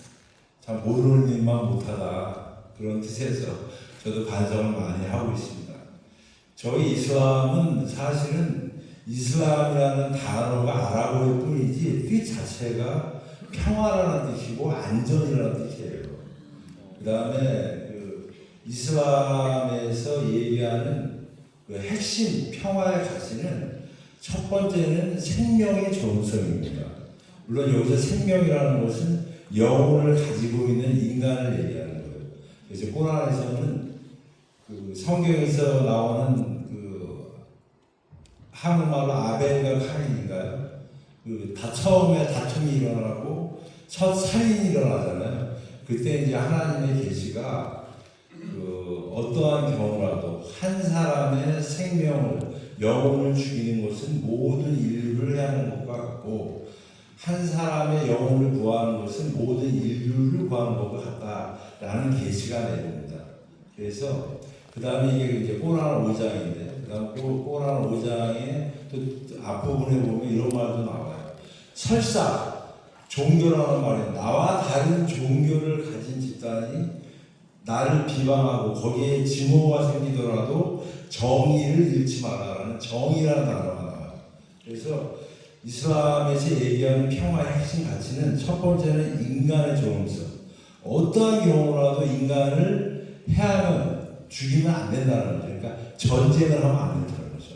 참 모르는 일만 못하다 그런 뜻에서 저도 반성을 많이 하고 있습니다. 저희 이슬람은 사실은 이슬람이라는 단어가 아랍어일 뿐이지 뜻 자체가 평화라는 뜻이고 안전이라는 뜻이에요. 그 다음에 이슬람에서 얘기하는 핵심 평화의 가치는 첫 번째는 생명의 존엄성입니다. 물론 여기서 생명이라는 것은 영혼을 가지고 있는 인간을 얘기하는 거예요. 그래서 꾸란에서는 성경에서 나오는 한국말로 아벨과 카인인가요? 처음에 다툼이 일어나고 첫 살인이 일어나잖아요. 그때 이제 하나님의 계시가 어떠한 경우라도 한 사람의 생명을 영혼을 죽이는 것은 모든 인류를 해야 하는 것과 같고 한 사람의 영혼을 구하는 것은 모든 인류를 구하는 것과 같다라는 계시가 내립니다. 그래서 그 다음에 이게 꼬란 5장인데 그 다음 꼬란 5장의 또 앞부분에 보면 이런 말도 나와요. 설사 종교라는 말에 나와 다른 종교를 가진 집단이 나를 비방하고 거기에 증오가 생기더라도 정의를 잃지 마라라는 정의라는 단어가 나와요. 그래서 이슬람에서 얘기하는 평화의 핵심 가치는 첫 번째는 인간의 존엄성. 어떠한 경우라도 인간을 해하면 죽이면 안 된다는 거죠. 그러니까 전쟁을 하면 안 된다는 거죠.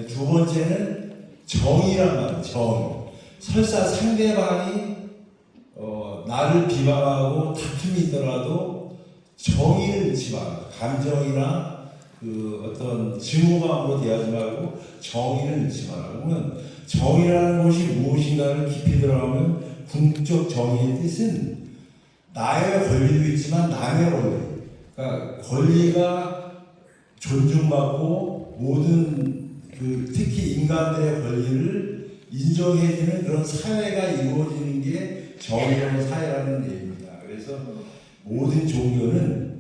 두 번째는 정의란 말이에요. 정의. 설사 상대방이 나를 비방하고 다툼이 있더라도 정의를 잃지 마라. 감정이나 어떤 증오감으로 대하지 말고 정의를 잃지 마라. 그러면 정의라는 것이 무엇인가를 깊이 들어가면 궁극적 정의의 뜻은 나의 권리도 있지만 남의 권리. 그러니까 권리가 존중받고 모든 특히 인간들의 권리를 인정해주는 그런 사회가 이루어지는 게 정의로운 사회라는 얘기입니다. 그래서 모든 종교는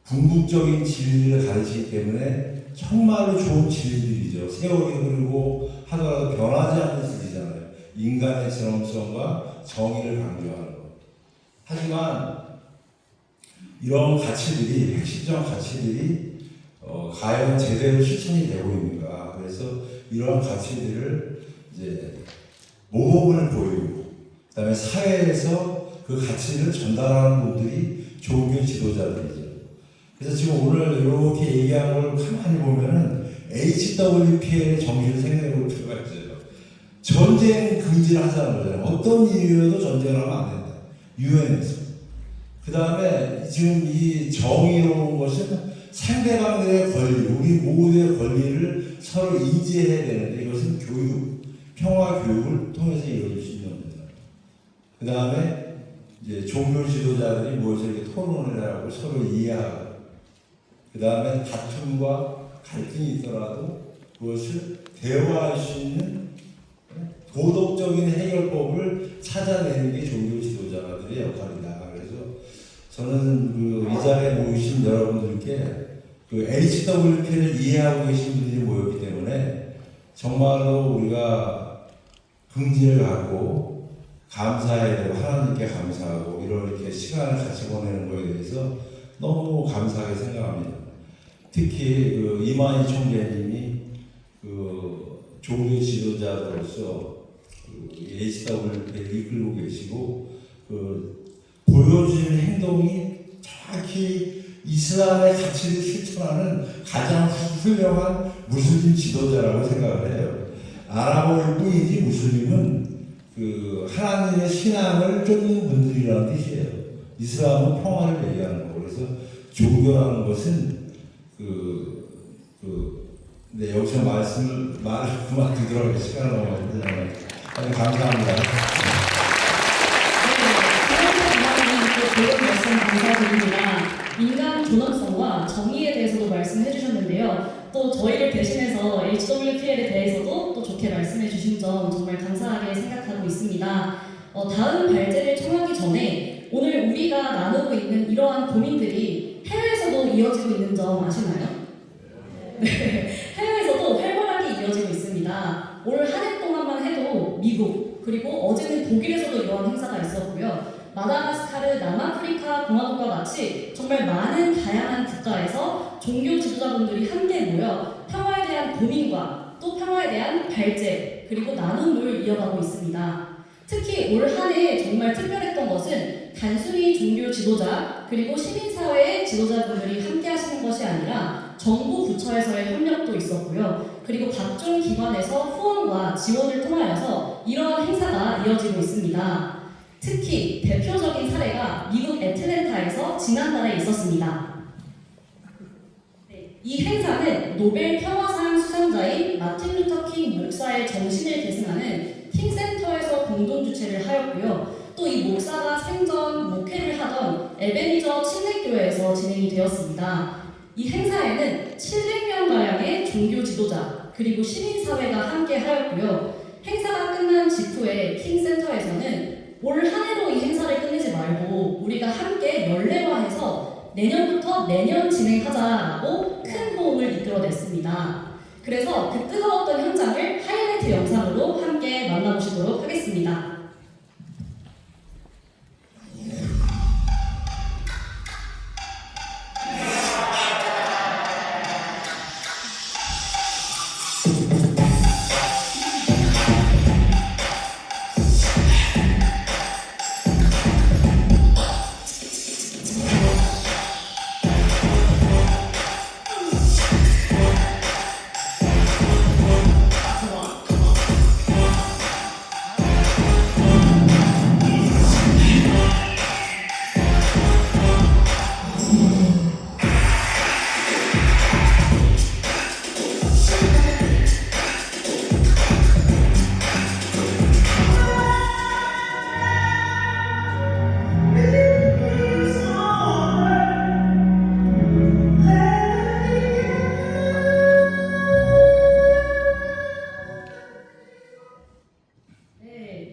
궁극적인 진리를 가르치기 때문에 정말로 좋은 진리들이죠. 세월이 흐르고 하더라도 변하지 않는 진리잖아요. 인간의 존엄성과 정의를 강조하는 것. 하지만 이런 가치들이 핵심적 가치들이 과연 제대로 실천이 되고 있는가. 그래서 이러한 가치들을 이제 모범을 보이고 그다음에 사회에서 그 가치를 전달하는 분들이 종교 지도자들이죠. 그래서 지금 오늘 이렇게 얘기한 걸 가만히 보면은 HWPL의 정신을 생각해 볼 필요가 있어요. 전쟁 금지를 하자는 거잖아요. 어떤 이유여도 전쟁을 하면 안 된다. 유엔에서. 그 다음에 지금 이 정의로운 것은 상대방들의 권리, 우리 모두의 권리를 서로 인지해야 되는데 이것은 교육, 평화 교육을 통해서 이루어질 수 있는 겁니다. 그 다음에 이제 종교 지도자들이 모여서 이렇게 토론을 하고 서로 이해하고 그 다음에 다툼과 갈등이 있더라도 그것을 대화할 수 있는 도덕적인 해결법을 찾아내는 게 종교 지도자들의 역할이다. 그래서 저는 이 자리에 모이신 여러분들께 그 HWP를 이해하고 계신 분들이 모였기 때문에 정말로 우리가 긍지를 갖고 감사해야 되고 하나님께 감사하고 이렇게 시간을 같이 보내는 거에 대해서 너무 감사하게 생각합니다. 특히 이만희 총재님이 종교 지도자로서 HWP를 이끌고 계시고 보여주는 행동이 정확히 이슬람의 가치를 실천하는 가장 훌륭한 무슬림 지도자라고 생각을 해요. 아랍어일 뿐이지 무슬림은 하나님의 신앙을 쫓는 분들이라는 뜻이에요. 이슬람은 평화를 얘기하는 거. 그래서 종교라는 것은 네, 여기서 말을 그만 두더라고요. 시간을 너무 많이 드잖아요. 감사합니다. 좋은 말씀 감사드립니다. 인간 존엄성과 정의에 대해서도 말씀해 주셨는데요. 또 저희를 대신해서 HWPL에 대해서도 또 좋게 말씀해 주신 점 정말 감사하게 생각하고 있습니다. 다음 발제를 청하기 전에 오늘 우리가 나누고 있는 이러한 고민들이 해외에서도 이어지고 있는 점 아시나요? 네, 해외에서도 활발하게 이어지고 있습니다. 올 한 해 동안만 해도 미국, 그리고 어제는 독일에서도 이러한 행사가 있었고요. 마다가스카르, 남아프리카 공화국과 같이 정말 많은 다양한 국가에서 종교 지도자분들이 함께 모여 평화에 대한 고민과 또 평화에 대한 발제, 그리고 나눔을 이어가고 있습니다. 특히 올 한 해 정말 특별했던 것은 단순히 종교 지도자 그리고 시민사회의 지도자분들이 함께 하시는 것이 아니라 정부 부처에서의 협력도 있었고요. 그리고 각종 기관에서 후원과 지원을 통하여서 이러한 행사가 이어지고 있습니다. 특히 대표적인 사례가 미국 애틀랜타에서 지난달에 있었습니다. 이 행사는 노벨 평화상 수상자인 마틴 루터 킹 목사의 정신을 계승하는 킹센터에서 공동 주최를 하였고요. 또 이 목사가 생전 목회를 하던 에베니저 침례교회에서 진행이 되었습니다. 이 행사에는 700명가량의 종교 지도자 그리고 시민사회가 함께 하였고요. 행사가 끝난 직후에 킹센터에서는 올 한 해로 이 행사를 끝내지 말고 우리가 함께 연례화해서 내년부터 매년 진행하자라고 큰 호응을 이끌어냈습니다. 그래서 그 뜨거웠던 현장을 하이라이트 영상으로 함께 만나보시도록 하겠습니다.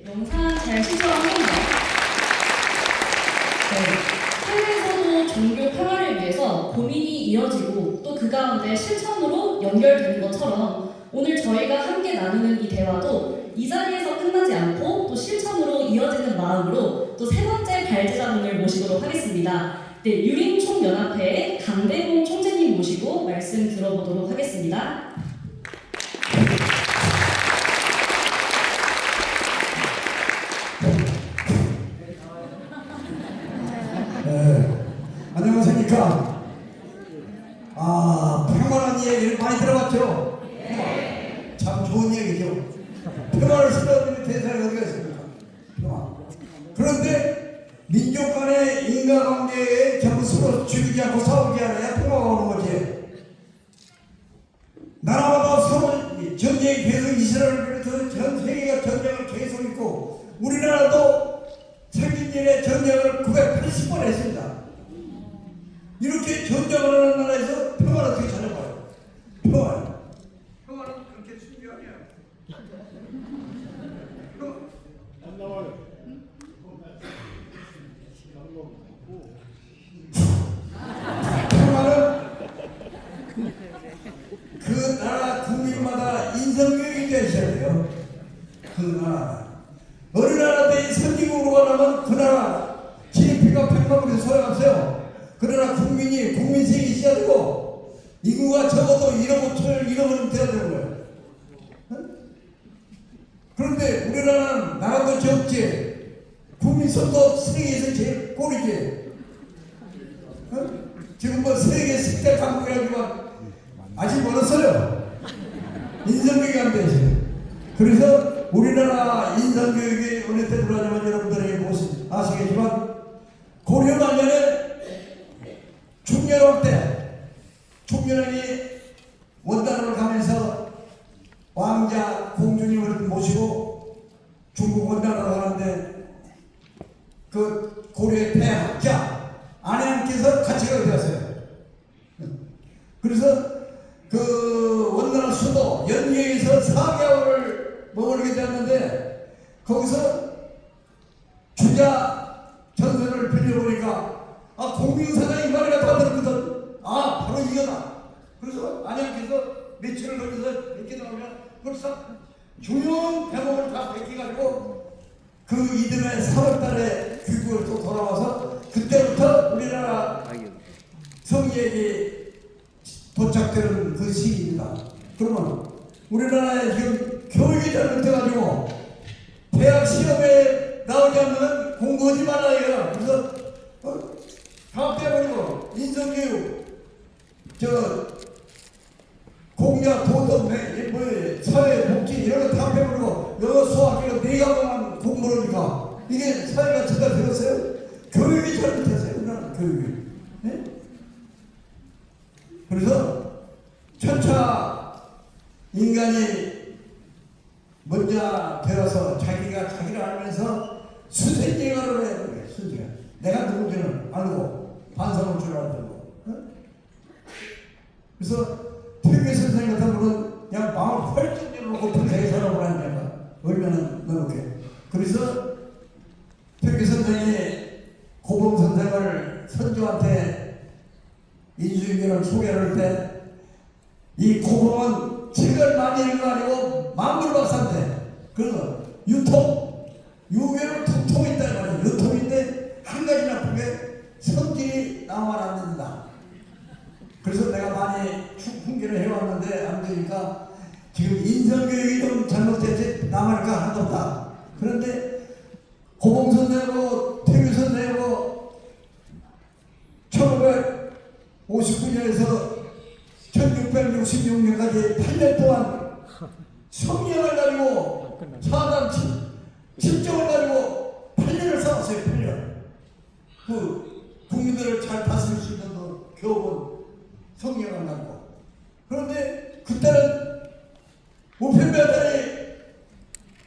영상 잘 시청하셨나요? 네, 해외에서도 종교 평화를 위해서 고민이 이어지고 또 그 가운데 실천으로 연결되는 것처럼 오늘 저희가 함께 나누는 이 대화도 이 자리에서 끝나지 않고 또 실천으로 이어지는 마음으로 또 세 번째 발제자분을 모시도록 하겠습니다. 네, 유림총연합회의 강대봉 총재님 모시고 말씀 들어보도록 하겠습니다. 안녕하십니까. 평화라는 얘기를 많이 들어봤죠? 참 좋은 얘기죠. 평화를 쓰러뜨리는 대사가 어디가 있습니까? 평화. 그런데 민족 간의 인간관계에 전부 서로 죽이지 않고 싸우지 않아야 평화가 오는 거지. 나라마다 서로 전쟁이 계속 이스라엘을 비롯해서 전 세계가 전쟁을 계속 있고 우리나라도 생긴 일에 전쟁을 이렇게 전쟁을 하는 나라에서 평화를 어떻게 찾아봐요? 평화는 그렇게 쉬운 게 아니야. 안 나와요. 평화는 그 나라 국민마다 인성교육이 되셔야 돼요. 그 나라 어느 나라들이 선진국으로 가려면 그 나라 GDP가 100만원에서 소용없어요. 그러나 국민이 국민성이 있어야 되고 인구가 적어도 1억 5천을 1억은 돼야 되는 거예요. 그런데 우리나라는 나라도 적지 국민성도 세계에서 제일 꼴이지. 지금 뭐 세계 10대 강국이라지만 아직 멀었어요. 인성교육이 안 되지. 그래서 우리나라 인성교육이 어느 때 들어가냐면 여러분들이 아시겠지만 고려 말년에 충렬왕 때 충렬왕이 원단으로 가면서 왕자 공주님을 모시고 중국 원단으로 가는데 그 고려의 대학자 안양께서 같이 가게 되었어요. 그래서 그 원나라 수도 연계에서 4개월을 머물게 되었는데 거기서 주자 전선을 빌려보니까 공명사가 이 말을 갖다 들었거든. 바로 이거다. 그래서 안양께서 며칠을 걸려서 이렇게 나오면 벌써 중요한 대목을 다 베끼가지고 그 이듬해 3월달에 귀국을 또 돌아와서 그때부터 우리나라 성리학이 도착되는 그 시기입니다. 그러면 우리나라에 지금 교육이 잘못돼가지고 대학 시험에 나오지 않으면 공부하지 말라 이거야. 그래서 다 빼버리고 인성교육, 공약, 도덕, 사회복지 이런 거 다 빼버리고 영어, 수학 이런 4과목만 공부를 하니까 이게 사회가 제대로 되었어요? 교육이 잘못했어요. 우리나라 교육이. 네? 그래서 천차 인간이 먼저 되어서 자기를 알면서 수생생활을 해야 돼. 수생생활. 내가 누군지는 알고 반성할 줄 알고. 그래서 퇴계 선생님 같은 분은 그냥 마음을 펄쩍 열어놓고 평생에 살아보라 하니까 얼마나 넣어놓게. 그래서 퇴계 선생이 고봉 선생을 선조한테 인수인계를 소개를 할 때 이 고봉은 책을 많이 읽는 거 아니고 만물박사인데 그래서 유교를 통통이 있다 말이야. 유통인데 한 가지 나쁜 게 성질이 나만 안 된다. 그래서 내가 많이 훈계를 해왔는데 안 되니까 지금 인성교육이 좀 잘못됐지 남할까 하나도 없다. 그런데 고봉 선생하고 퇴교 선생하고 1959년에서 1666년까지 8년 동안 성령을 가지고 사단 칠정을 가지고 8년을 싸웠어요. 8년. 그 국민들을 잘 다스릴 수 있는 교훈 성령을 가지고. 그런데 그때는 우편배들이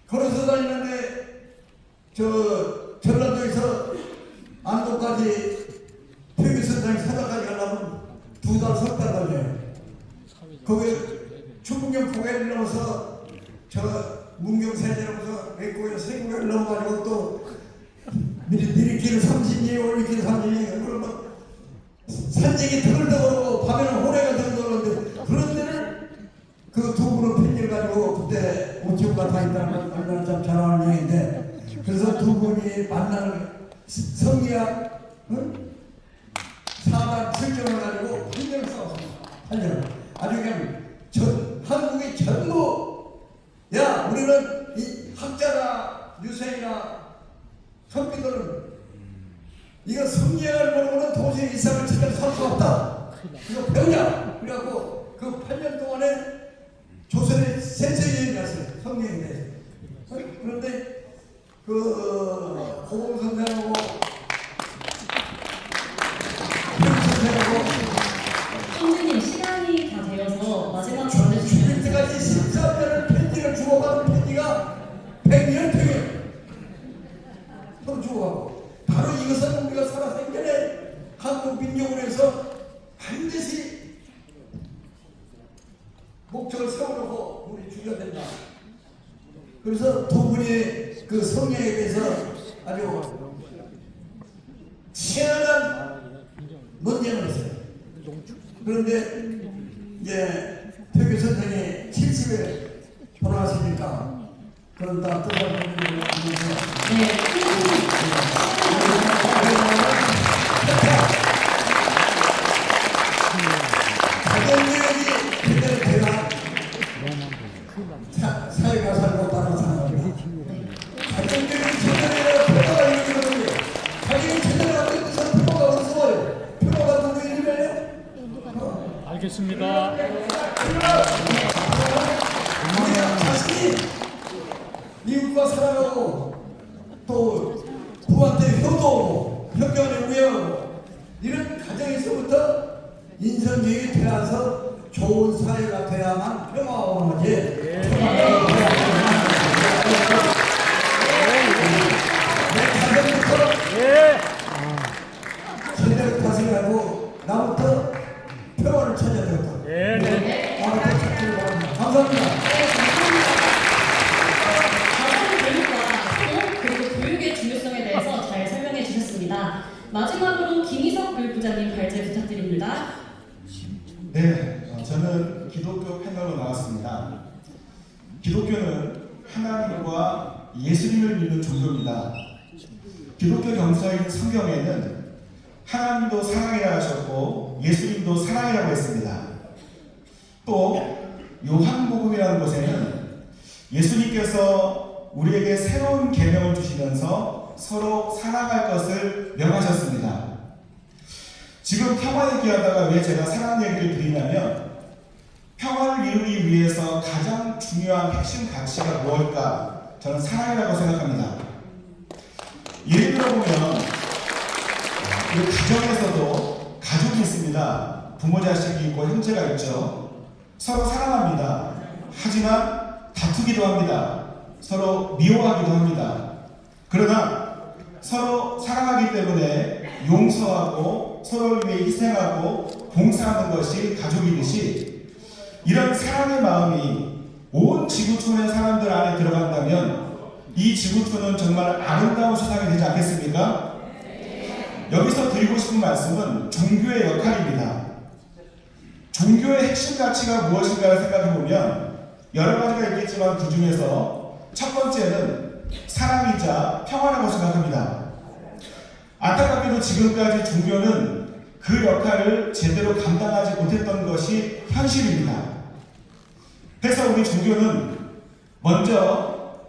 걸어서 다니는데 전라도에서 안동까지 퇴계 선장이 사자까지 가려면 2달, 3달 걸려요. 거기 충북경 고개를 넘어서 문경세제로서 외국에 세국을 넘어가지고 또 미리길을 30리 올리길 30리 그러면 산책이 더글더글하고 밤에는 호래가 더글더글한데 그런 데를 그 두 분을 팽개를 가지고 그때 오치우가 다 있다는 건 얼마나 참 잘 아는 얘기인데 그래서 두 분이 만나는 성리학 사단 설정을 가지고 8년을 싸웠습니다. 8년. 아주 그냥 한국이 전부 야 우리는 이 학자나 유생이나 선비들은 이거 성리학을 모르고는 도저히 이상을 제대로 살 수 없다. 이거 배우자. 그래갖고 그 8년 동안에 조선의 세세여행이 갔어요. 성리학에 대해서. 그런데 그 고봉 선생하고 선생님 시간이 다 되어서 마지막 죽을 때까지 13년을 편지를 주고가는 편지가 100년 서로 주고가고 바로 이것은 우리가 살아생전에 한국 한국 민족을 위해서 반드시 목적을 세워놓고 우리 죽여야 된다. 그래서 두 분이 그 성령에 대해서 아주 치열한 논쟁을 했어요. 그런데 이제 태교 선생이 70에 돌아가시니까 그런 다 뜻을 가정교육이 그대로 돼야 사회가 살고 따라 사는 겁니다. 가정교육이 제대로 표가 이루어지거든요. 가정이 제대로 안 되면서 표가 어디서 와요? 표가 누구 이름이에요? 알겠습니다. 우리가 자신이 미국과 사랑하고 또 부모한테 효도하고 협경을 우애하고 이런 가정에서부터 인성교육이 되어서 좋은 사회가 돼야만 평화가 오는 거지. 내 가정부터 제대로 다스리라고 나부터 평화를 찾아야 되겠다. 나부터 찾기를 바랍니다. 감사합니다. 그리고 교육의 중요성에 대해서 잘 설명해 주셨습니다. 마지막으로 김희석 교육부장님 발제 부탁드립니다. 네, 저는 기독교 패널로 나왔습니다. 기독교는 하나님과 예수님을 믿는 종교입니다. 기독교 경서인 성경에는 하나님도 사랑이라 하셨고 예수님도 사랑이라고 했습니다. 또 요한복음이라는 곳에는 예수님께서 우리에게 새로운 계명을 주시면서 서로 사랑할 것을 명하셨습니다. 지금 평화 얘기하다가 왜 제가 사랑 얘기를 드리냐면 평화를 이루기 위해서 가장 중요한 핵심 가치가 무엇일까? 저는 사랑이라고 생각합니다. 예를 들어보면 그 가정에서도 가족이 있습니다. 부모 자식이 있고 형제가 있죠. 서로 사랑합니다. 하지만 다투기도 합니다. 서로 미워하기도 합니다. 그러나 서로 사랑하기 때문에 용서하고 서로를 위해 희생하고 봉사하는 것이 가족이듯이 이런 사랑의 마음이 온 지구촌의 사람들 안에 들어간다면 이 지구촌은 정말 아름다운 세상이 되지 않겠습니까? 여기서 드리고 싶은 말씀은 종교의 역할입니다. 종교의 핵심 가치가 무엇인가를 생각해보면 여러 가지가 있겠지만 그 중에서 첫 번째는 사랑이자 평화라고 생각합니다. 안타깝게도 지금까지 종교는 그 역할을 제대로 감당하지 못했던 것이 현실입니다. 그래서 우리 종교는 먼저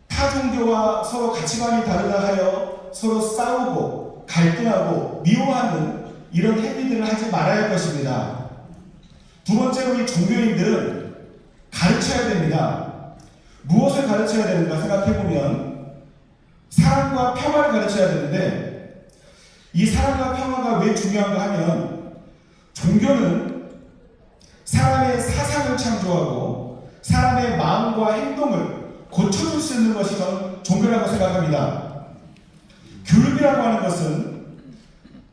타 종교와 서로 가치관이 다르다 하여 서로 싸우고 갈등하고 미워하는 이런 행위들을 하지 말아야 할 것입니다. 두 번째로 이 종교인들은 가르쳐야 됩니다. 무엇을 가르쳐야 되는가 생각해보면 사랑과 평화를 가르쳐야 되는데 이 사랑과 평화가 왜 중요한가 하면 종교는 사람의 사상을 창조하고 사람의 마음과 행동을 고쳐줄 수 있는 것이 저는 종교라고 생각합니다. 교육이라고 하는 것은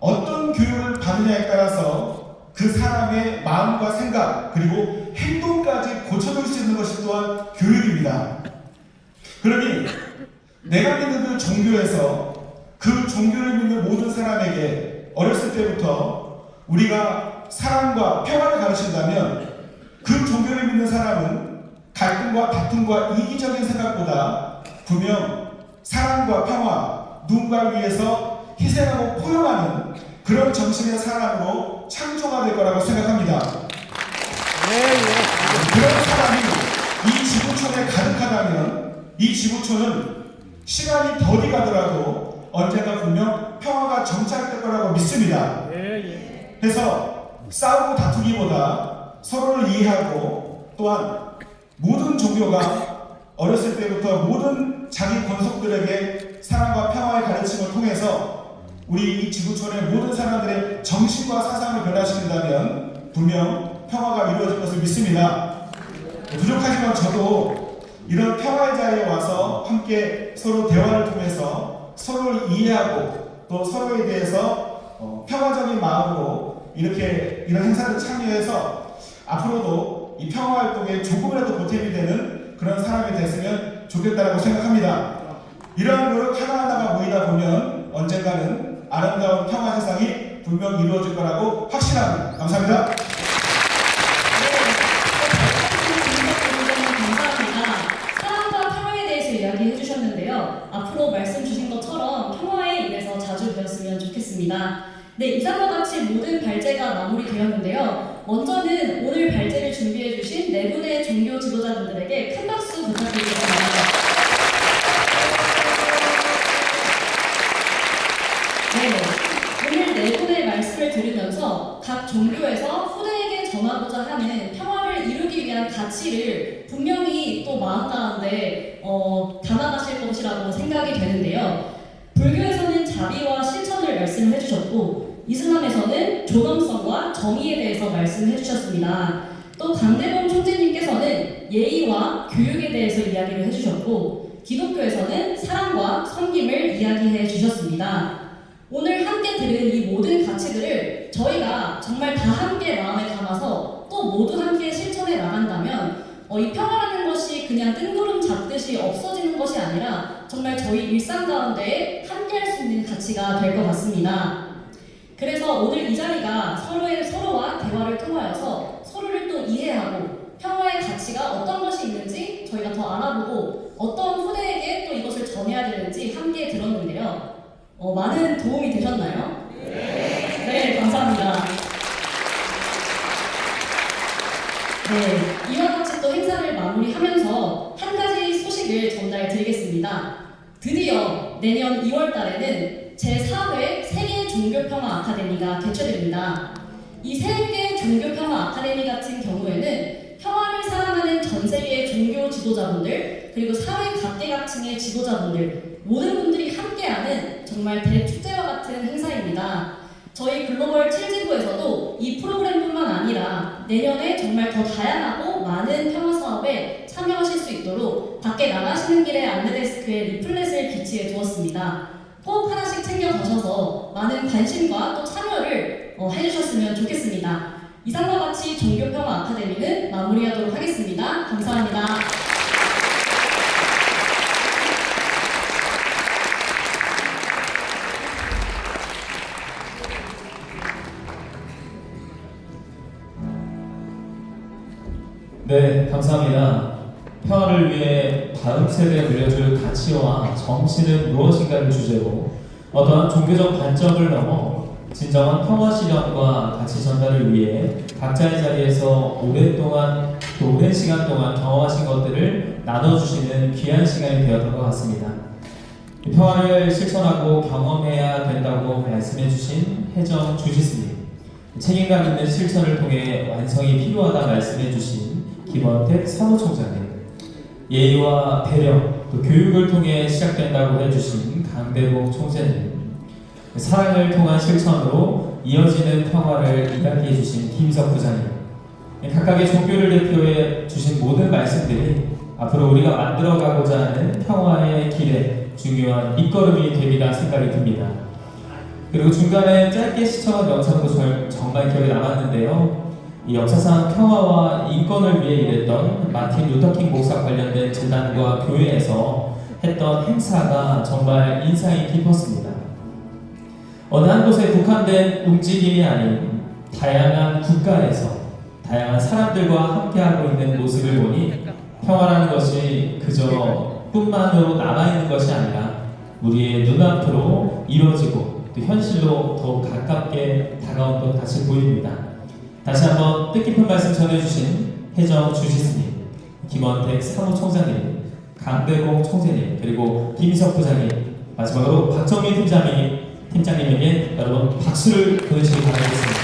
어떤 교육을 받느냐에 따라서 그 사람의 마음과 생각 그리고 행동까지 고쳐줄 수 있는 것이 또한 교육입니다. 그러니 내가 믿는 그 종교에서 그 종교를 믿는 모든 사람에게 어렸을 때부터 우리가 사랑과 평화를 가르친다면 그 종교를 믿는 사람은 갈등과 다툼과 이기적인 생각보다 분명 사랑과 평화, 누군가를 위해서 희생하고 포용하는 그런 정신의 사람으로 창조가 될 거라고 생각합니다. 그런 사람이 이 지구촌에 가득하다면 이 지구촌은 시간이 더디 가더라도 언젠가 분명 평화가 정착될 거라고 믿습니다. 그래서 싸우고 다투기보다 서로를 이해하고 또한 모든 종교가 어렸을 때부터 모든 자기 권속들에게 사랑과 평화의 가르침을 통해서 우리 이 지구촌의 모든 사람들의 정신과 사상을 변화시킨다면 분명 평화가 이루어질 것을 믿습니다. 부족하지만 저도 이런 평화의 자리에 와서 함께 서로 대화를 통해서 서로를 이해하고 또 서로에 대해서 평화적인 마음으로 이런 행사를 참여해서 앞으로도 이 평화 활동에 조금이라도 보탬이 되는 그런 사람이 됐으면 좋겠다고 생각합니다. 이러한 노력 하나하나가 모이다 보면 언젠가는 아름다운 평화 세상이 분명 이루어질 거라고 확신합니다. 감사합니다. 이야기해 주셨는데요. 앞으로 말씀 주신 것처럼 평화의 일에서 자주 배웠으면 좋겠습니다. 네, 이상과 같이 모든 발제가 마무리되었는데요. 먼저는 오늘 발제를 준비해 주신 네 분의 종교 지도자분들에게 큰 박수 부탁드리겠습니다. 네, 오늘 네 분의 말씀을 들으면서 각 종교에서 후대에게 전하고자 하는 평화를 이루기 위한 가치를 분명히 또 마음 가운데 담아가실 것이라고 생각이 되는데요. 불교에서는 자비와 실천을 말씀해 주셨고 이슬람에서는 존엄성과 정의에 대해서 말씀해 주셨습니다. 또 강대범 총재님께서는 예의와 교육에 대해서 이야기를 해주셨고 기독교에서는 사랑과 섬김을 이야기해 주셨습니다. 오늘 함께 들은 이 모든 가치들을 저희가 정말 다 함께 마음에 담아서 또 모두 함께 실천해 나간다면 이 평화라는 것이 그냥 뜬구름 잡듯이 없어지는 것이 아니라 정말 저희 일상 가운데 함께 할 수 있는 가치가 될 것 같습니다. 그래서 오늘 이 자리가 서로와 대화를 통하여서 서로를 또 이해하고 평화의 가치가 어떤 것이 있는지 저희가 더 알아보고 어떤 후대에게 또 이것을 전해야 되는지 함께 들었는데요. 많은 도움이 되셨나요? 네, 감사합니다. 네, 이와 같이 또 행사를 마무리하면서 한 가지 소식을 전달해 드리겠습니다. 드디어 내년 2월 달에는 제4회 세계 종교평화 아카데미가 개최됩니다. 이 세계 종교평화 아카데미 같은 경우에는 평화를 사랑하는 전 세계의 종교 지도자분들 그리고 사회 각계각층의 지도자분들 모든 분들이 함께하는 정말 대축제와 같은 행사입니다. 저희 글로벌 7지부에서도 이 프로그램뿐만 아니라 내년에 정말 더 다양하고 많은 평화 사업에 참여하실 수 있도록 밖에 나가시는 길에 안내데스크에 리플렛을 비치해 두었습니다. 꼭 하나씩 챙겨 가셔서 많은 관심과 또 참여를 해주셨으면 좋겠습니다. 이상과 같이 종교평화 아카데미는 마무리하도록 하겠습니다. 감사합니다. 네, 감사합니다. 평화를 위해 다음 세대에 물려줄 가치와 정신은 무엇인가를 주제로 어떠한 종교적 관점을 넘어 진정한 평화 실현과 가치 전달을 위해 각자의 자리에서 오랜 시간 동안 경험하신 것들을 나눠주시는 귀한 시간이 되었던 것 같습니다. 평화를 실천하고 경험해야 된다고 말씀해주신 혜정 주지스님, 책임감 있는 실천을 통해 완성이 필요하다 말씀해주신 김원택 사무총장님, 예의와 배려, 또 교육을 통해 시작된다고 해주신 강대복 총재님, 사랑을 통한 실천으로 이어지는 평화를 이야기해주신 김석 부장님, 각각의 종교를 대표해 주신 모든 말씀들이 앞으로 우리가 만들어가고자 하는 평화의 길에 중요한 밑거름이 되리라 생각이 듭니다. 그리고 중간에 짧게 시청한 영상도 정말 기억에 남았는데요. 이 역사상 평화와 인권을 위해 일했던 마틴 루터킹 목사 관련된 재단과 교회에서 했던 행사가 정말 인상이 깊었습니다. 어느 한 곳에 국한된 움직임이 아닌 다양한 국가에서 다양한 사람들과 함께하고 있는 모습을 보니 평화라는 것이 그저 꿈만으로 남아있는 것이 아니라 우리의 눈앞으로 이루어지고 또 현실로 더욱 가깝게 다가온 것 같이 보입니다. 다시 한번 뜻깊은 말씀 전해주신 혜정 주지스님, 김원택 사무총장님, 강대공 총재님, 그리고 김희석 부장님, 마지막으로 박정민 팀장님에게 여러분 박수를 보내주시기 바라겠습니다.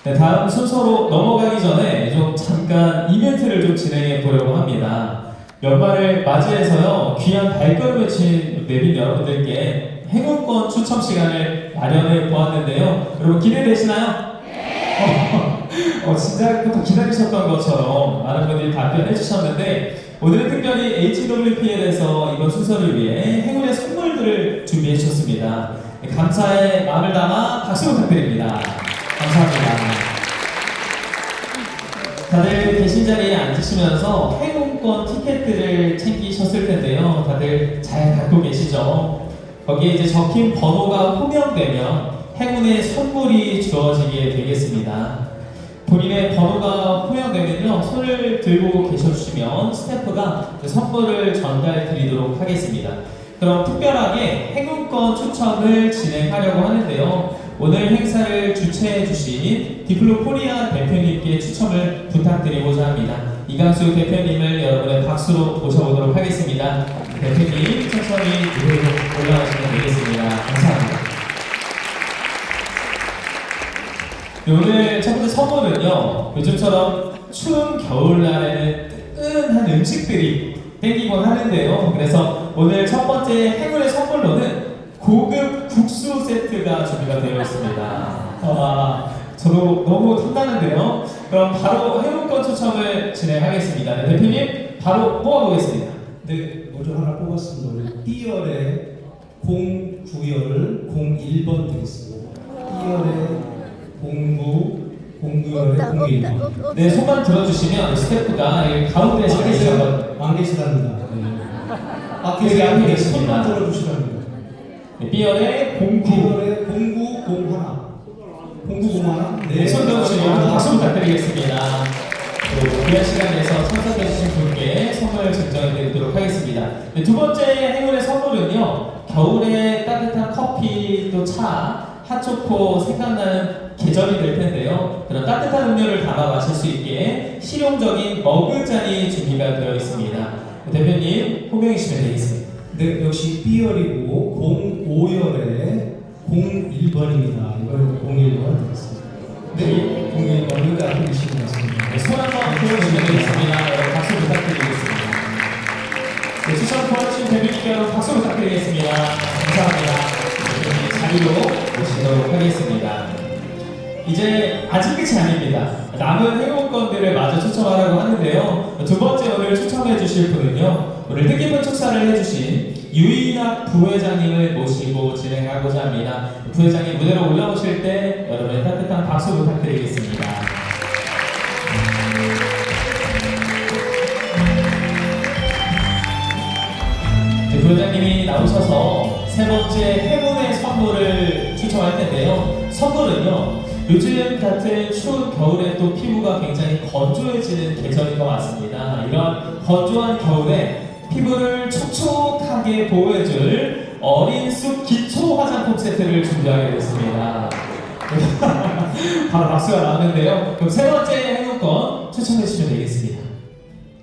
네, 다음 순서로 넘어가기 전에 좀 잠깐 이벤트를 좀 진행해 보려고 합니다. 연말을 맞이해서요, 귀한 발걸음을 친 내빈 여러분들께 행운권 추첨 시간을 마련해 보았는데요. 여러분 기대되시나요? 네. 진작부터 기다리셨던 것처럼 많은 분들이 답변해 주셨는데 오늘은 특별히 HWPL에서 이번 순서를 위해 행운의 선물들을 준비해 주셨습니다. 감사의 마음을 담아 박수 부탁드립니다. 감사합니다. 다들 계신 자리에 앉으시면서 행운권 티켓들을 챙기셨을 텐데요. 다들 잘 갖고 계시죠? 거기에 이제 적힌 번호가 호명되면 행운의 선물이 주어지게 되겠습니다. 본인의 번호가 호명되면요, 손을 들고 계셔주시면 스태프가 선물을 전달 드리도록 하겠습니다. 그럼 특별하게 행운권 추첨을 진행하려고 하는데요. 오늘 행사를 주최해주신 디플로 코리아 대표님께 추첨을 부탁드리고자 합니다. 이강수 대표님을 여러분의 박수로 모셔보도록 하겠습니다. 대표님 천천히 무대로 올라가시면 되겠습니다. 감사합니다. 네, 오늘 첫 번째 선물은요, 요즘처럼 추운 겨울날에는 뜨끈한 음식들이 땡기곤 하는데요. 그래서 오늘 첫 번째 행운의 선물로는 고급 국수 세트가 준비가 되어 있습니다. 저도 너무 탐나는데요. 그럼 바로 행운권 추첨을 진행하겠습니다. 네, 대표님 바로 뽑아보겠습니다. 네, 먼저 하나 뽑았습니다. 우리 B열의 09열을 01번 드리겠습니다. B열의 09열의 01번. 네, 손만 들어주시면 스태프가 가운데에서 안 계시답니다. 여기 앞에 계십니다. 손만 들어주시랍니다. 네, B열의 0901. 0901. 네, 손 들어주시면 박수 부탁드리겠습니다. 귀한 시간에서 참석해주신 분께 선물 증정해드리도록 하겠습니다. 네, 두 번째 행운의 선물은요, 겨울에 따뜻한 커피 또 차, 핫초코 생각나는 계절이 될 텐데요. 그런 따뜻한 음료를 담아 마실 수 있게 실용적인 머그잔이 준비가 되어 있습니다. 대표님 호명해 주시면 되겠습니다. 네, 역시 B열이고 05열에 01번입니다. 이걸 01번 드리겠습니다. 네, 01번을 앞에 주시기 바랍니다. 네, 손 한번 들어주시면 되겠습니다. 여러분 박수 부탁드리겠습니다. 네, 추천 도와주신 대표님께 여러분 박수 부탁드리겠습니다. 감사합니다. 자리로 모시도록 하겠습니다. 이제 아직 끝이 아닙니다. 남은 행운권들을 마저 추첨하려고 하는데요. 두 번째 오늘 추첨해 주실 분은요, 오늘 뜻깊은 축사를 해주신 유인학 부회장님을 모시고 진행하고자 합니다. 부회장님 무대로 올라오실 때 여러분의 따뜻한 박수 부탁드리겠습니다. 부회장님이 나오셔서 세 번째 행운의 선물을 추첨할 텐데요. 선물은요, 요즘 같은 추운 겨울에 또 피부가 굉장히 건조해지는 계절인 것 같습니다. 이런 건조한 겨울에 피부를 촉촉하게 보호해줄 어린 쑥 기초 화장품 세트를 준비하게 됐습니다. 바로 박수가 나오는데요. 그럼 세 번째 행운권 추천해 주시면 되겠습니다.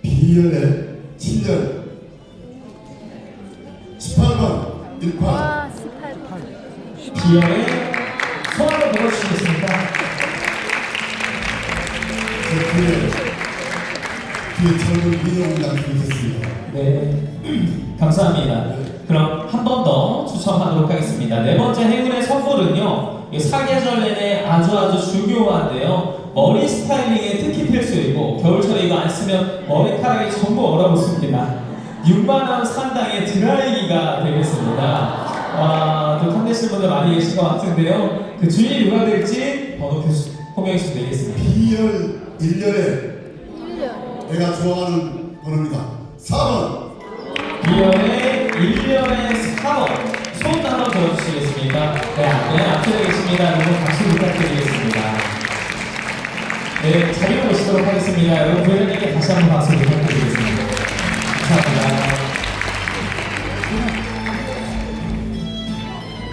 B열의 7열 18번 18. B열의 손 한번 들어주시겠습니까? 뒤에 젊은 민영이랑 드리겠습니다. 네, 감사합니다. 그럼 한 번 더 추첨하도록 하겠습니다. 네 번째 행운의 선물은요, 사계절 내내 아주 중요한데요, 머리 스타일링에 특히 필수이고 겨울철에 이거 안 쓰면 머리카락이 전부 얼어붙습니다. 6만원 상당의 드라이기가 되겠습니다. 또 탐내시는 분들 많이 계신 것 같은데요. 그 주인이 누가 될지 번호 호명해 주시면 되겠습니다. B열 1열에 내가 좋아하는 번호입니다. 4번. B열의 1열의 4번. 손 한번 들어주시겠습니까? 네, 앞쪽에 계십니다. 여러분 박수 부탁드리겠습니다. 네, 자리로 모시도록 하겠습니다. 여러분 부회장님께 다시 한번 박수 부탁드리겠습니다. 감사합니다.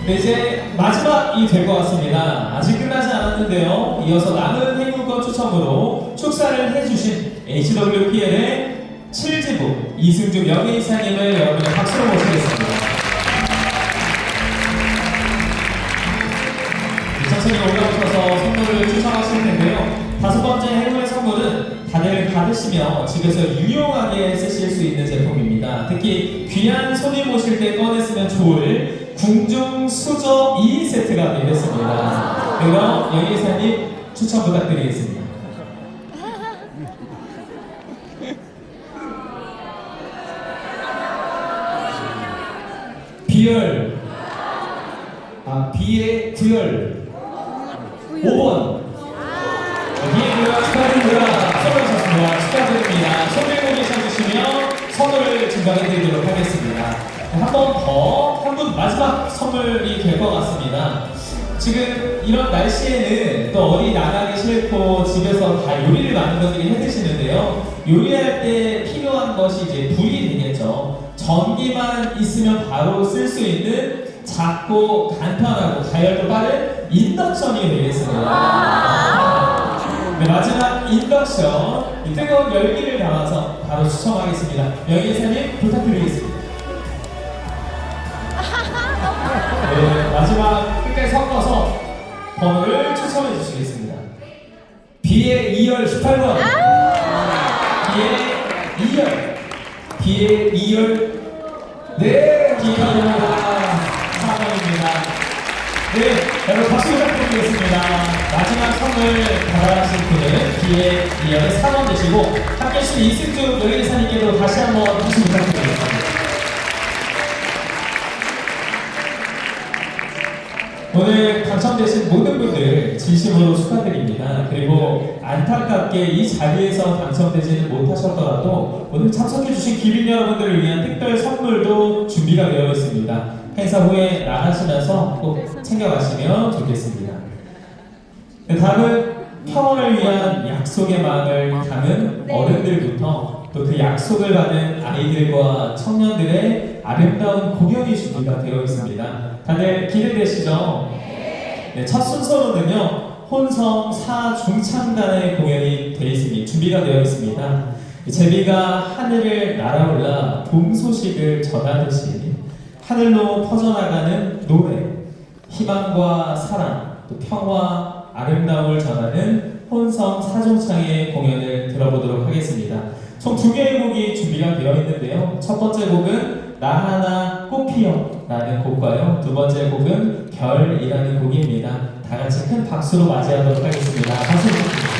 네, 이제 마지막이 될 것 같습니다. 아직 끝나지 않았는데요. 이어서 남은 행운권 추첨으로 축사를 해주신 HWPL의 7지부 이승주 명예이사님을 여러분의 박수로 모시겠습니다. 천천히 올라오셔서 선물을 추첨하실 텐데요. 다섯 번째 행운의 선물은 다들 받으시며 집에서 유용하게 쓰실 수 있는 제품입니다. 특히 귀한 손님 오실 때 꺼냈으면 좋을 궁중 수저 2세트가 되겠습니다. 그럼 여기사님 추천 부탁드리겠습니다. 비열. B의 구열. 5번. B의 구열 축하드립니다. 수고하셨습니다. 축하드립니다. 손 들고 계셔주시면 선물을 증정해드리도록 하겠습니다. 한 번 더, 한 분 마지막 선물이 될 것 같습니다. 지금 이런 날씨에는 또 어디 나가기 싫고 집에서 다 요리를 많은 분들이 해 드시는데요. 요리할 때 필요한 것이 이제 불이 되겠죠. 전기만 있으면 바로 쓸 수 있는 작고 간편하고 가열도 빠른 인덕션이 되겠습니다. 네, 마지막 인덕션, 이 뜨거운 열기를 담아서 바로 추첨하겠습니다. 명예사님 부탁드리겠습니다. 네, 마지막 끝까지 섞어서 번호를 추첨해 주시겠습니다. B의 2열 18번. B의 2열. B의 2열. 네, B의 2열. 4번입니다. 네, 여러분 박수 부탁드리겠습니다. 마지막 선물 받아가신 분은 B의 2열의 4번 되시고 함께 해주신 이승주 명예사님께도 다시 한번 박수 부탁드리겠습니다. 오늘 당첨되신 모든 분들 진심으로 축하드립니다. 그리고 안타깝게 이 자리에서 당첨되지는 못하셨더라도 오늘 참석해주신 기빈 여러분들을 위한 특별 선물도 준비가 되어 있습니다. 행사 후에 나가시면서 꼭 챙겨가시면 좋겠습니다. 다음은 평화를 위한 약속의 마음을 담은 어른들부터 또 그 약속을 받은 아이들과 청년들의 아름다운 공연이 준비가 되어 있습니다. 다들 기대되시죠? 네, 첫 순서로는요 혼성 사중창단의 공연이 되어 있습니다. 준비가 되어 있습니다. 제비가 하늘을 날아올라 봄 소식을 전하듯이 하늘로 퍼져나가는 노래, 희망과 사랑, 또 평화, 아름다움을 전하는 혼성 사중창의 공연을 들어보도록 하겠습니다. 총 2개의 곡이 준비가 되어 있는데요. 첫 번째 곡은 나 하나 꽃피어 라는 곡과요. 두 번째 곡은 별이라는 곡입니다. 다 같이 큰 박수로 맞이하도록 하겠습니다. 박수 부탁드립니다.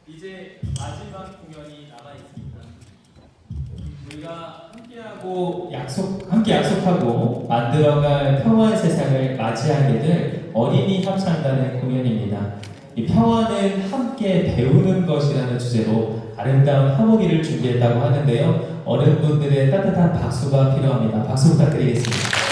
이제 마지막 공연이 남아 있습니다. 우리가 함께 약속하고 만들어갈 평화의 세상을 맞이하게 될 어린이 합창단의 공연입니다. 이 평화는 함께 배우는 것이라는 주제로 아름다운 하모니를 준비했다고 하는데요. 어른분들의 따뜻한 박수가 필요합니다. 박수 부탁드리겠습니다.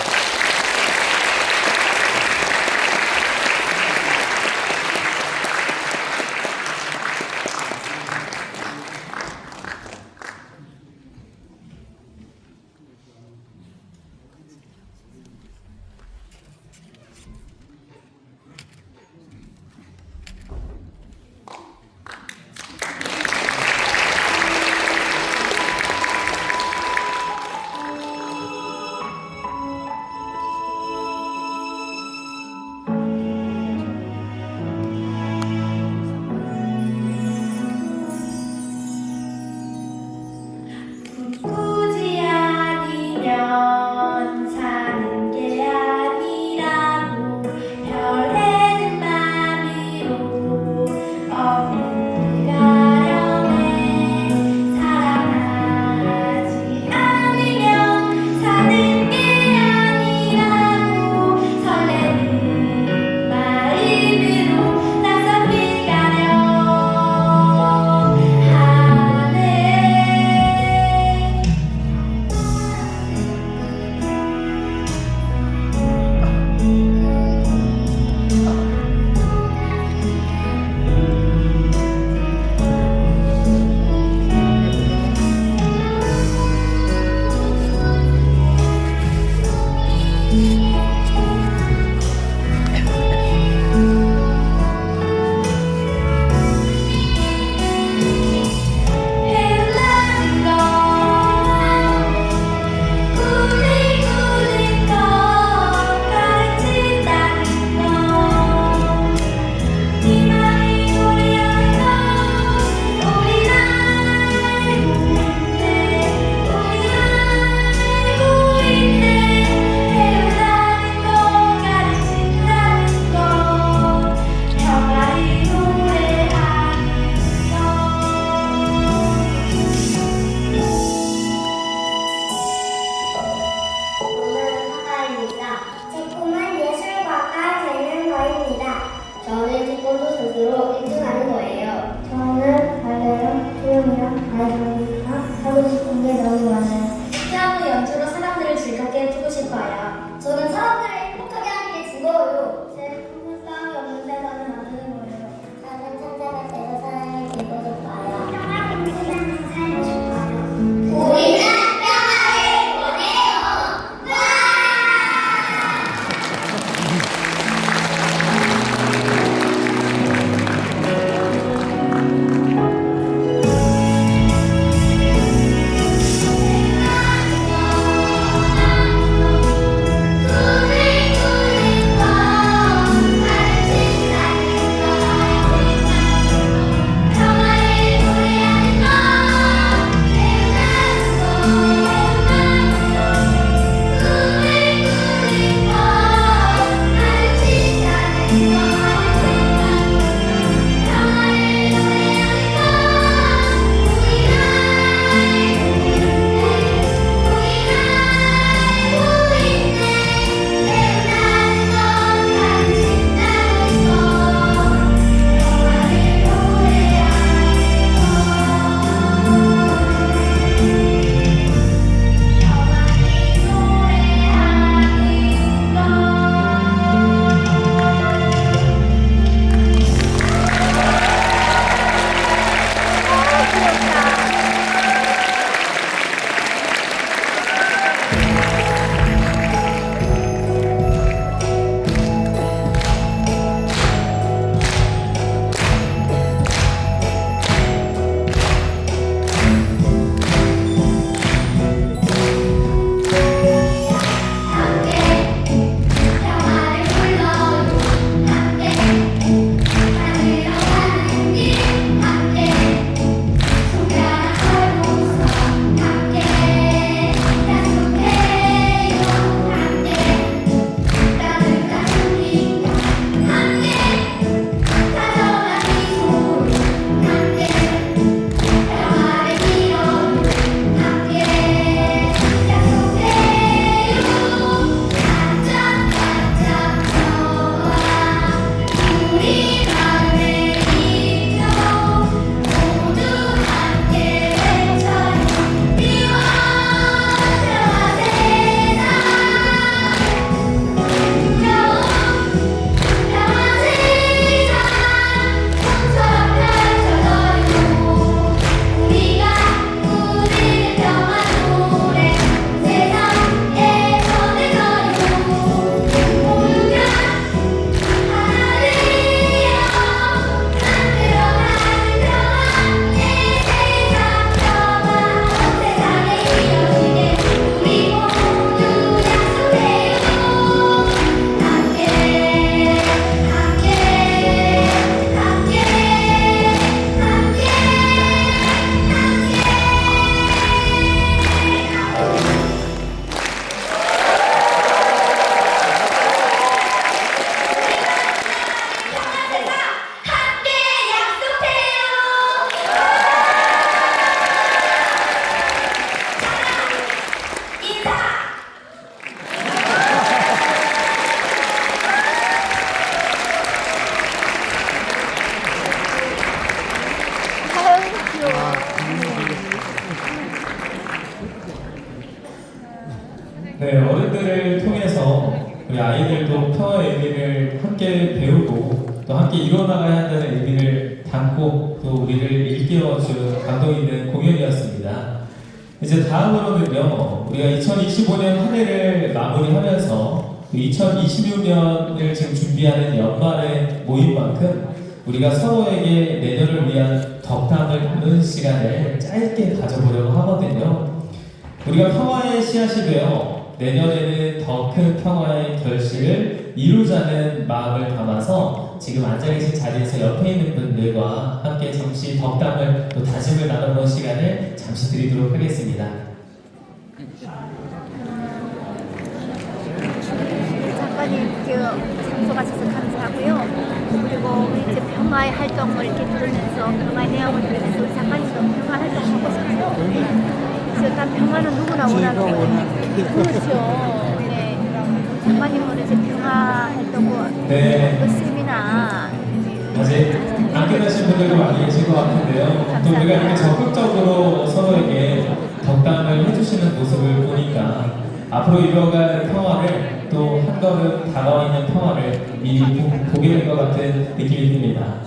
아이들도 평화의 의미를 함께 배우고 또 함께 이뤄나가야 한다는 의미를 담고 또 우리를 일깨워준 감동 있는 공연이었습니다. 이제 다음으로는요, 우리가 2025년 한 해를 마무리하면서 2026년을 지금 준비하는 연말의 모임만큼 우리가 서로에게 내년을 위한 덕담을 나누는 시간을 짧게 가져보려고 하거든요. 우리가 평화의 씨앗이 되어 내년에는 더 큰 평화의 결실을 이루자는 마음을 담아서 지금 앉아계신 자리에서 옆에 있는 분들과 함께 잠시 덕담을 또 다짐을 나눠보는 시간을 잠시 드리도록 하겠습니다. 장관님 참석하셔서 감사하고요. 그리고 우리 이제 평화의 활동을 이렇게 들으면서 평화의 내용을 들으면서 우리 장관님도 평화 활동하고 싶죠. 그래서 다 평화는 누구나 원하는 거예요. 그렇죠. 네. 장관님은 이제 평화 활동을 네. 세미나 아직 안 끝나신 분들도 많이 계실 것 같은데요. 또 우리가 이렇게 적극적으로 서로에게 덕담을 해주시는 모습을 보니까 앞으로 이뤄갈 평화를 또 한 걸음 다가와 있는 평화를 미리 보게 된 것 같은 느낌이 듭니다.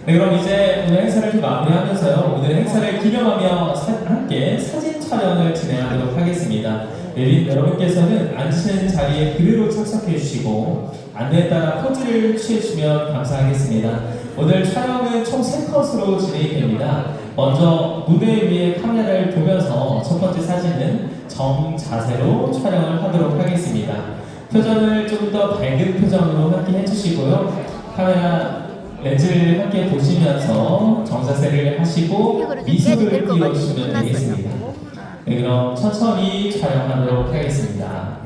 네, 그럼 이제 오늘 행사를 좀 마무리하면서요. 오늘 행사를 기념하며 함께 사진 촬영을 진행하도록 하겠습니다. 여러분께서는 앉으시는 자리에 그대로 착석해 주시고 안내에 따라 포즈를 취해주시면 감사하겠습니다. 오늘 촬영은 총 3컷으로 진행이 됩니다. 먼저 무대 위에 카메라를 보면서 첫 번째 사진은 정자세로 촬영을 하도록 하겠습니다. 표정을 조금 더 밝은 표정으로 함께 해주시고요. 카메라 렌즈를 함께 보시면서 정자세를 하시고 미소를 띄워주시면 되겠습니다. 네, 그럼 천천히 촬영하도록 하겠습니다.